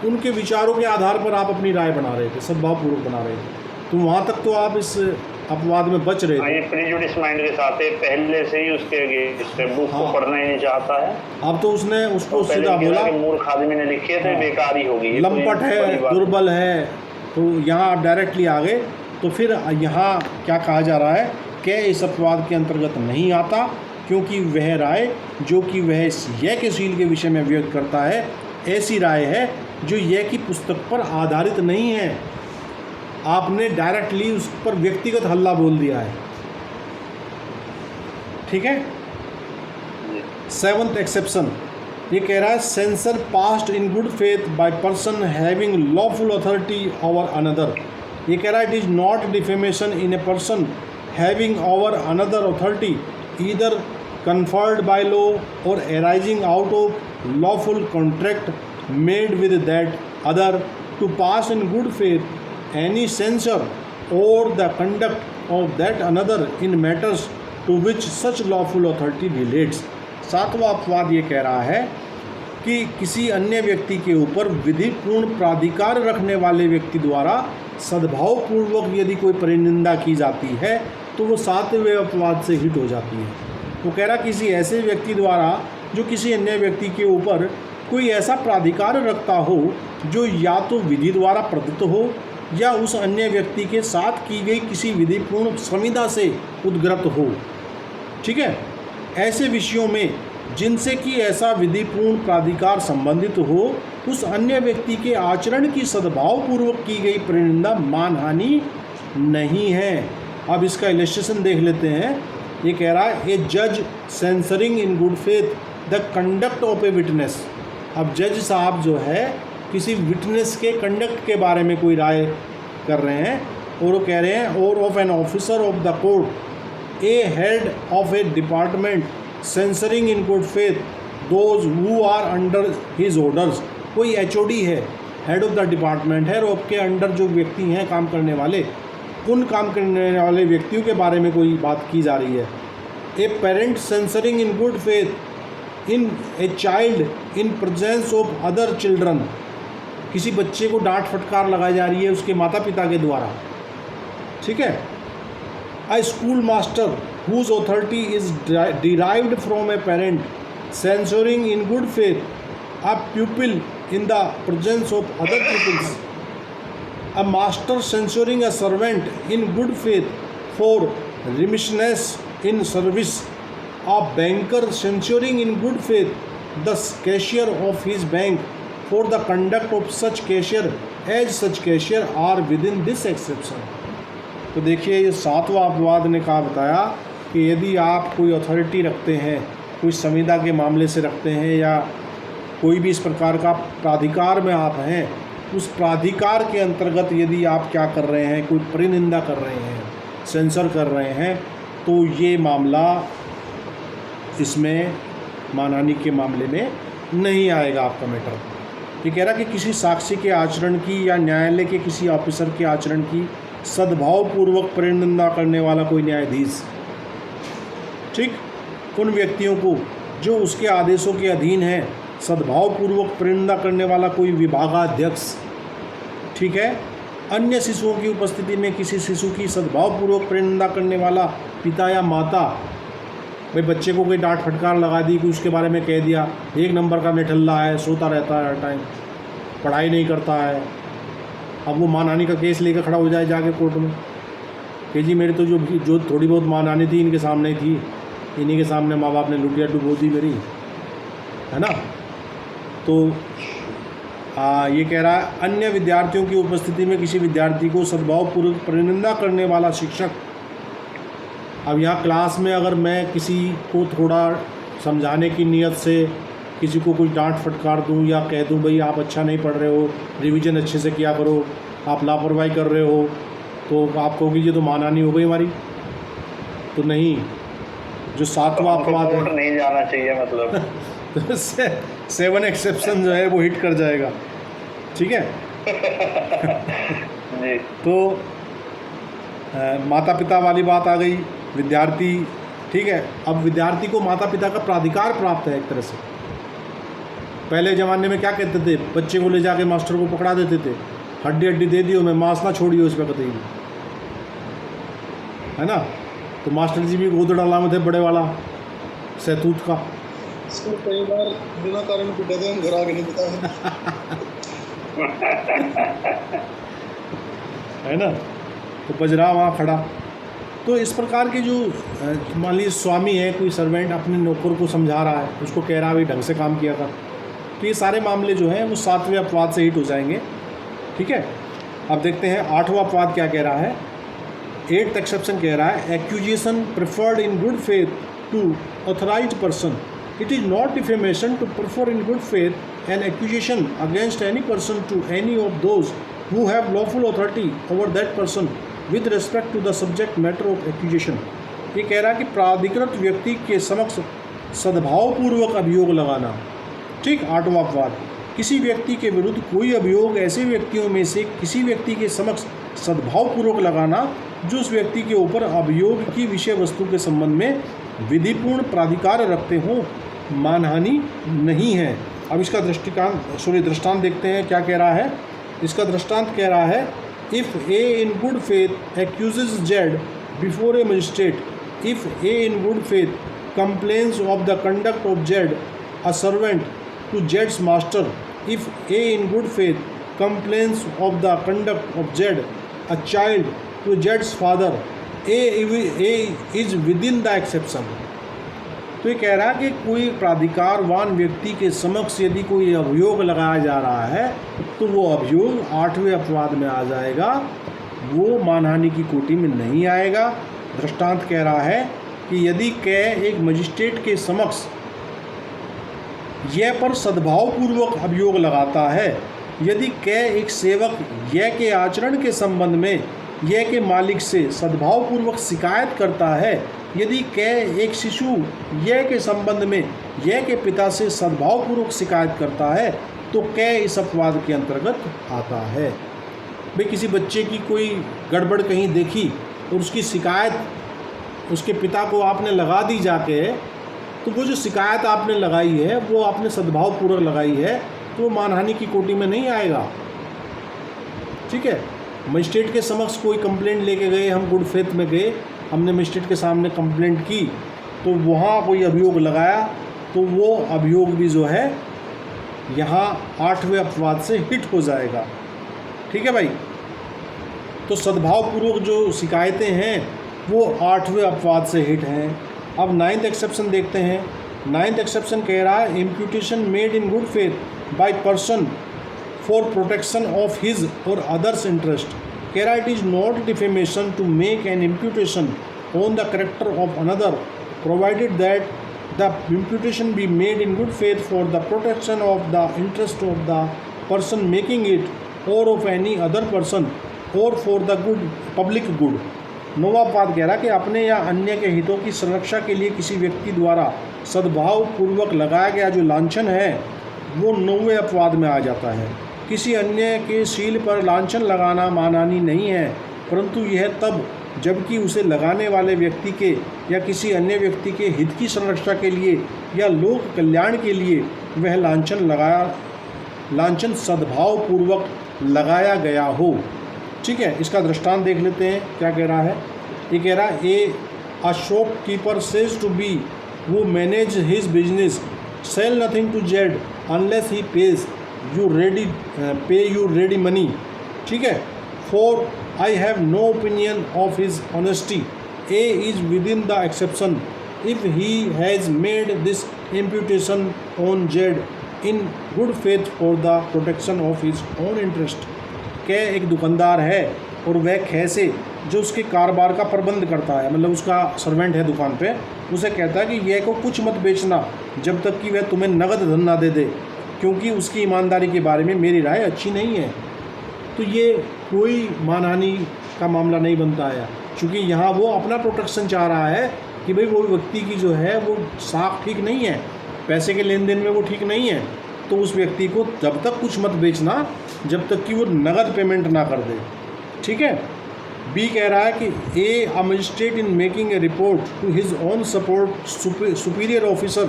उनके विचारों के आधार पर आप अपनी राय बना रहे थे, सद्भावपूर्वक बना रहे थे, तो वहाँ तक तो आप इस अपवाद में बच रहे थे। ये प्रेजुडिस माइंड के साथ पहले से ही उसके बुक को पढ़ना ही नहीं चाहता है। अब तो उसने उसको सीधा बोला मूर्ख आदमी ने लिखे थे, बेकार ही होगी, लंपट है, दुर्बल है। तो यहाँ आप डायरेक्टली आ गए। तो फिर यहाँ क्या कहा जा रहा है कि इस अपवाद के अंतर्गत नहीं आता, क्योंकि वह राय जो कि वह यह के शील के विषय में व्यक्त करता है ऐसी राय है जो यह की पुस्तक पर आधारित नहीं है। आपने डायरेक्टली उस पर व्यक्तिगत हल्ला बोल दिया है। ठीक है। 7th एक्सेप्शन ये कह रहा है sensor passed in good faith by person having lawful authority over another. ये कह रहा है it is not defamation in a person having over another authority either conferred by law or arising out of lawful contract made with that other to pass in good faith any censure or the conduct of that another in matters to which such lawful authority relates। 7वां अपवाद ये कह रहा है कि किसी अन्य व्यक्ति के ऊपर विधिपूर्ण प्राधिकार रखने वाले व्यक्ति द्वारा सद्भावपूर्वक यदि कोई परिनिंदा की जाती है तो वो 7वें अपवाद से हिट हो जाती है। वो कह रहा किसी ऐसे व्यक्ति द्वारा जो किसी अन्य व्यक्ति के ऊपर कोई ऐसा प्राधिकार रखता हो जो या तो विधि द्वारा प्रदत्त हो या उस अन्य व्यक्ति के साथ की गई किसी विधिपूर्ण संविदा से उद्गृत हो। ठीक है, ऐसे विषयों में जिनसे कि ऐसा विधिपूर्ण प्राधिकार संबंधित हो, उस अन्य व्यक्ति के आचरण की सद्भावपूर्वक की गई परिनिंदा मानहानि नहीं है। अब इसका इलस्ट्रेशन देख लेते हैं। ये कह रहा है ए जज censoring in good faith the conduct of a witness. अब जज साहब जो है किसी विटनेस के कंडक्ट के बारे में कोई राय कर रहे हैं और वो कह रहे हैं और of an officer of the court a head of a department censuring in good faith those who are under his orders. कोई HOD है, हेड ऑफ द डिपार्टमेंट है, और आपके अंडर जो व्यक्ति हैं काम करने वाले, उन काम करने वाले व्यक्तियों के बारे में कोई बात की जा रही है। A parent censoring in good faith in a child in presence of other children. किसी बच्चे को डांट फटकार लगाई जा रही है उसके माता पिता के द्वारा। ठीक है। A school master whose authority is derived from a parent censuring in good faith a pupil in the presence of other pupils. A master censuring a servant in good faith for remissness in service. A banker censuring in good faith the cashier of his bank for the conduct of such cashier as such cashier are within this exception. तो देखिए ये 7वां अपवाद ने कहा बताया कि यदि आप कोई अथॉरिटी रखते हैं, कोई संविदा के मामले से रखते हैं या कोई भी इस प्रकार का प्राधिकार में आप हैं, उस प्राधिकार के अंतर्गत यदि आप क्या कर रहे हैं, कोई परिनिंदा कर रहे हैं, सेंसर कर रहे हैं, तो ये मामला इसमें मानहानि के मामले में नहीं आएगा आपका मैटर। ये कह रहा कि किसी साक्षी के आचरण की या न्यायालय के किसी ऑफिसर के आचरण की सद्भावपूर्वक परिनिंदा करने वाला कोई न्यायाधीश, ठीक, उन व्यक्तियों को जो उसके आदेशों के अधीन है, सद्भावपूर्वक परिनिंदा करने वाला कोई विभागाध्यक्ष, ठीक है, अन्य शिशुओं की उपस्थिति में किसी शिशु की सद्भावपूर्वक परिनिंदा करने वाला पिता या माता, भाई बच्चे को कोई डांट फटकार लगा दी, कोई उसके बारे में कह दिया 1 नंबर का निठल्ला है, सोता रहता है हर टाइम, पढ़ाई नहीं करता है, अब वो मानहानि का केस लेकर खड़ा हो जाए जाके कोर्ट में कि जी मेरी तो जो थोड़ी बहुत मानहानि थी इनके सामने ही थी, इन्हीं के सामने माँ बाप ने लुटिया डुबो दी मेरी, है ना। तो ये कह रहा है अन्य विद्यार्थियों की उपस्थिति में किसी विद्यार्थी को सद्भावपूर्वक परिनिंदा करने वाला शिक्षक। अब यहाँ क्लास में अगर मैं किसी को थोड़ा समझाने की नीयत से किसी को कुछ डांट फटकार दूँ या कह दूँ भाई आप अच्छा नहीं पढ़ रहे हो, रिवीजन अच्छे से किया करो, आप लापरवाही कर रहे हो, तो आप कहोगे ये तो मानहानि हो गई हमारी, तो नहीं। जो 7वां अपवाद है नहीं जाना चाहिए मतलब तो 7 एक्सेप्शन जो है वो हिट कर जाएगा। ठीक है जी। तो माता पिता वाली बात आ गई, विद्यार्थी, ठीक है। अब विद्यार्थी को माता पिता का प्राधिकार प्राप्त है एक तरह से। पहले ज़माने में क्या कहते थे, बच्चे को ले जाके मास्टर को पकड़ा देते थे, हड्डी हड्डी दे दियो, मैं मांस ना छोड़ियो उस पर कतई भी, है ना। तो मास्टर जी भी गोद डाला में थे बड़े वाला सहतूत का। इसको कई बार बिना कारण पिटा थे, हम घर आके नहीं बताया है ना। तो बजरा वहाँ खड़ा। तो इस प्रकार के जो मान लीजिए स्वामी है, कोई सर्वेंट अपने नौकर को समझा रहा है, उसको कह रहा है भाई ढंग से काम किया कर, तो ये सारे मामले जो हैं वो 7वें अपवाद से हिट हो जाएंगे। ठीक है। अब देखते हैं 8वां अपवाद क्या कह रहा है। 8th एक्सेप्शन कह रहा है accusation preferred in good faith to authorised person, it is not defamation to prefer in good faith an accusation against any person to any of those who have lawful authority over that person with respect to the subject matter of accusation। ये कह रहा है कि प्राधिकृत व्यक्ति के समक्ष सद्भावपूर्वक अभियोग लगाना। ठीक। 8वां अपवाद, किसी व्यक्ति के विरुद्ध कोई अभियोग ऐसे व्यक्तियों में से किसी व्यक्ति के समक्ष सद्भावपूर्वक लगाना जो उस व्यक्ति के ऊपर अभियोग की विषय वस्तु के संबंध में विधिपूर्ण प्राधिकार रखते हों, मानहानि नहीं है। अब इसका दृष्टांत देखते हैं क्या कह रहा है। इसका दृष्टांत कह रहा है if A in good faith accuses Z before a magistrate, if A in good faith complains of the conduct of Z a servant to जेड्स master, if A in good faith complains of the conduct of Z, a child, to Z's father, A is within the exception. तो ये कह रहा है कि कोई प्राधिकारवान व्यक्ति के समक्ष यदि कोई अभियोग लगाया जा रहा है तो वो अभियोग 8वें अपवाद में आ जाएगा, वो मानहानि की कोटि में नहीं आएगा। दृष्टांत कह रहा है कि यदि कै एक मजिस्ट्रेट के समक्ष यह पर सद्भावपूर्वक अभियोग लगाता है, यदि कै एक सेवक यह के आचरण के संबंध में यह के मालिक से सद्भावपूर्वक शिकायत करता है, यदि कै एक शिशु यह के संबंध में यह के पिता से सद्भावपूर्वक शिकायत करता है, तो कै इस अपवाद के अंतर्गत आता है। भाई किसी बच्चे की कोई गड़बड़ कहीं देखी और उसकी शिकायत उसके पिता को आपने लगा दी जाके, तो वो जो शिकायत आपने लगाई है वो आपने सद्भावपूर्वक लगाई है, तो वो मानहानि की कोटि में नहीं आएगा। ठीक है, मजिस्ट्रेट के समक्ष कोई कंप्लेंट लेके गए, हम गुड फेथ में गए, हमने मजिस्ट्रेट के सामने कंप्लेंट की, तो वहाँ कोई अभियोग लगाया, तो वो अभियोग भी जो है यहाँ 8वें अपवाद से हिट हो जाएगा। ठीक है भाई, तो सद्भावपूर्वक जो शिकायतें हैं वो 8वें अपवाद से हिट हैं। अब 9th एक्सेप्शन देखते हैं। 9th एक्सेप्शन कह रहा है imputation made in good faith by person for protection of his और अदर्स इंटरेस्ट। कह रहा है it is not defamation to make an imputation on the character of another provided that the imputation be made in good faith for the protection of the interest of the person making it और of any other person और for the good public good. 9वां अपवाद कह रहा है कि अपने या अन्य के हितों की संरक्षा के लिए किसी व्यक्ति द्वारा सद्भावपूर्वक लगाया गया जो लांछन है वो 9वें अपवाद में आ जाता है। किसी अन्य के शील पर लांछन लगाना मानहानि नहीं है, परंतु यह तब जबकि उसे लगाने वाले व्यक्ति के या किसी अन्य व्यक्ति के हित की संरक्षा के लिए या लोक कल्याण के लिए वह लांछन सद्भावपूर्वक लगाया गया हो। ठीक है, इसका दृष्टांत देख लेते हैं क्या कह रहा है। ये कह रहा है a shopkeeper says to B who manage his business, sell nothing to Z unless he pays you ready money. ठीक है, for I have no opinion of his honesty. A is within the exception if he has made this imputation on Z in good faith for the protection of his own interest. कै एक दुकानदार है और वह कै से जो उसके कारोबार का प्रबंध करता है, मतलब उसका सर्वेंट है दुकान पे, उसे कहता है कि यह को कुछ मत बेचना जब तक कि वह तुम्हें नगद धन ना दे दे, क्योंकि उसकी ईमानदारी के बारे में मेरी राय अच्छी नहीं है। तो ये कोई मानहानि का मामला नहीं बनता है, क्योंकि यहाँ वो अपना प्रोटेक्शन चाह रहा है कि भाई वो व्यक्ति की जो है वो साख ठीक नहीं है, पैसे के लेन देन में वो ठीक नहीं है, तो उस व्यक्ति को जब तक कुछ मत बेचना जब तक कि वो नगद पेमेंट ना कर दे। ठीक है, बी कह रहा है कि a magistrate in making a report to his own support superior officer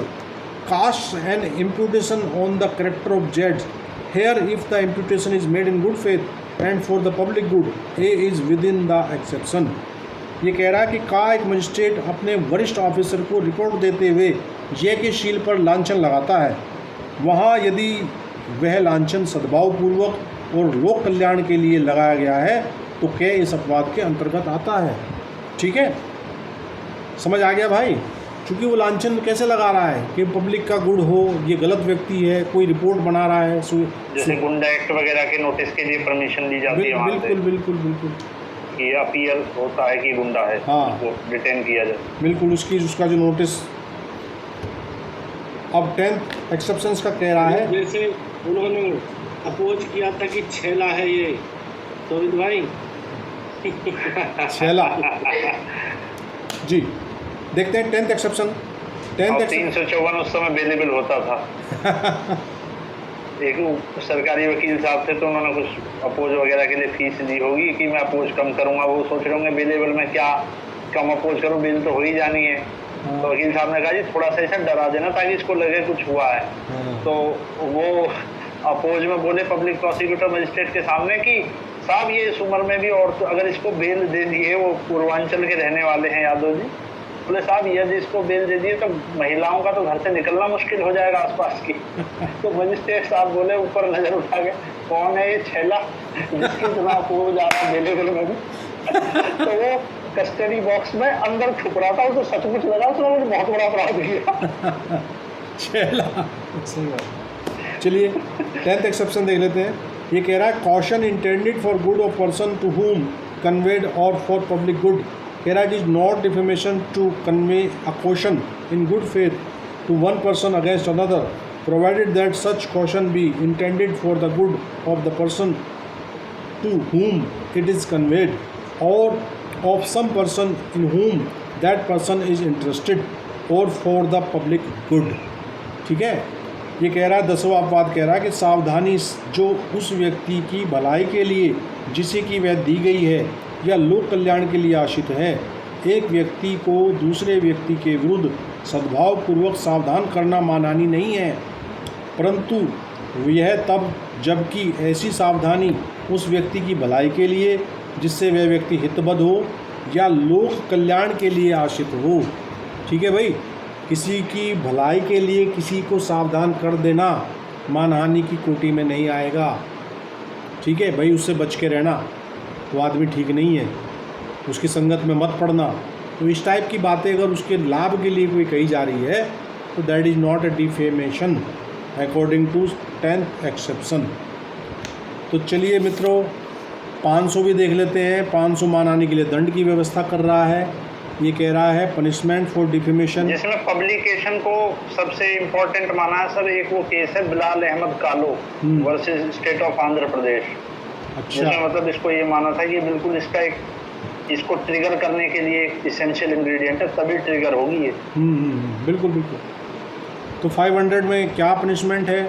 cast an imputation on the character of Z here if the imputation is made in good faith and for the public good A is within the exception. ये कह रहा है कि का एक magistrate अपने वरिष्ठ officer को रिपोर्ट देते हुए ये के शील पर लांछन लगाता है, वहाँ यदि वह लांछन सद्भावपूर्वक और लोक कल्याण के लिए लगाया गया है तो कै इस अपवाद के अंतर्गत आता है। ठीक है, समझ आ गया भाई? क्योंकि वो लांछन कैसे लगा रहा है कि पब्लिक का गुड हो, ये गलत व्यक्ति है, कोई रिपोर्ट बना रहा है, जैसे गुंडा एक्ट वगैरह के नोटिस के लिए परमिशन ली जाती है, बिल्कुल बिल्कुल बिल्कुल ये अपीयर होता है कि गुंडा है, हाँ, वो डिटेन किया जाए, बिल्कुल उसका जो नोटिस। अब 10th एक्सेप्शंस का कह रहा है, जैसे उन्होंने अपोज किया था कि छेला है ये, तो भाई छेला जी देखते हैं 10th एक्सेप्शन। 354 उस समय अवेलेबल होता था। एक सरकारी वकील साहब थे तो उन्होंने कुछ अपोज वगैरह के लिए फीस ली होगी कि मैं अपोज कम करूंगा, वो सोच रहे होंगे अवेलेबल में क्या कम अपोज करूं, बिल तो हो ही जानी है। तो वकील साहब ने कहा जी थोड़ा सा ऐसा डरा देना ताकि इसको लगे कुछ हुआ है। तो वो अपोज में बोले पब्लिक प्रोसिक्यूटर मजिस्ट्रेट के सामने कि साहब ये इस उम्र में भी और तो अगर इसको बेल दे दिए, वो पूर्वांचल के रहने वाले हैं यादव जी, बोले साहब यदि इसको बेल दे दिए तो महिलाओं का तो घर से निकलना मुश्किल हो जाएगा आसपास की। तो मजिस्ट्रेट साहब बोले ऊपर नजर उठा के, कौन है ये छेला जिसकी इतना अपोज आ रहा बेलेबल में भी। तो वो कस्टडी बॉक्स में अंदर छुप रहा था, उसे सचमुच लगा उसने मुझे बहुत बड़ा अपराध किया। छेला, सही बात। चलिए 10th एक्सेप्शन देख लेते हैं। ये कह रहा है caution intended for good of person to whom conveyed और फॉर पब्लिक गुड। कह रहा है it is not defamation to convey a caution in good faith to one person against another provided that such caution be intended for the good of the person to whom it is conveyed or of some person in whom that person is interested or for the public good। ठीक है, ये कह रहा है 10वां अपवाद कह रहा है कि सावधानी जो उस व्यक्ति की भलाई के लिए जिसे कि वह दी गई है या लोक कल्याण के लिए आशित है। एक व्यक्ति को दूसरे व्यक्ति के विरुद्ध सद्भावपूर्वक सावधान करना मानहानि नहीं है, परंतु यह तब जबकि ऐसी सावधानी उस व्यक्ति की भलाई के लिए जिससे वह व्यक्ति हितबद्ध हो या लोक कल्याण के लिए आशित हो। ठीक है भाई, किसी की भलाई के लिए किसी को सावधान कर देना मानहानि की कोटि में नहीं आएगा। ठीक है भाई, उससे बच के रहना, वो आदमी ठीक नहीं है, उसकी संगत में मत पड़ना। तो इस टाइप की बातें अगर उसके लाभ के लिए कोई कही जा रही है तो that is not a defamation according to 10th exception. तो चलिए मित्रों 500 भी देख लेते हैं। 500 मानहानि के लिए दंड की व्यवस्था कर रहा है। ये कह रहा है पनिशमेंट फॉर डिफेमेशन, जिसमें पब्लिकेशन को सबसे इम्पोर्टेंट माना है सर। एक वो केस है बिलाल अहमद कालो versus state of Andhra Pradesh. अच्छा, जिसमें मतलब इसको ये माना था कि बिल्कुल इसको ट्रिगर करने के लिए इसेंशियल इंग्रेडिएंट है, तभी ट्रिगर होगी ये। बिल्कुल बिल्कुल। तो 500 में क्या पनिशमेंट है?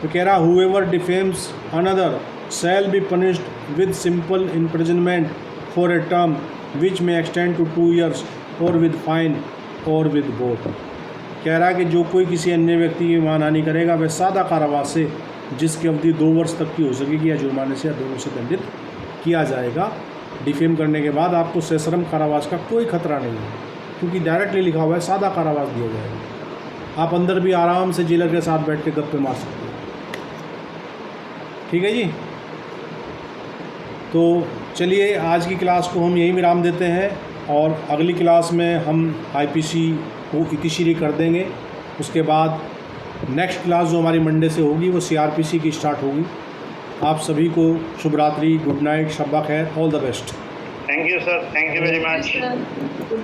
तो कह रहा whoever defames another shall be punished with simple imprisonment for a term which may extend to 2 years और विद फाइन और विद बोथ। कह रहा है कि जो कोई किसी अन्य व्यक्ति की मानहानि करेगा वह सादा कारावास से जिसकी अवधि 2 वर्ष तक की हो सकेगी या जुर्माने से या दोनों से दंडित किया जाएगा। डिफेम करने के बाद आपको सश्रम कारावास का कोई खतरा नहीं है, क्योंकि डायरेक्टली लिखा हुआ है सादा कारावास दिया जाएगा। आप अंदर भी आराम से जेलर के साथ बैठ के गप्पे मार सकते हो। ठीक है जी, तो चलिए आज की क्लास को हम यहीं विराम देते हैं और अगली क्लास में हम आईपीसी को इतिश्री कर देंगे। उसके बाद नेक्स्ट क्लास जो हमारी मंडे से होगी वो सीआरपीसी की स्टार्ट होगी। आप सभी को शुभ रात्रि, गुड नाइट, शब्बा खैर, all the best. Thank you sir, thank you very much. Sir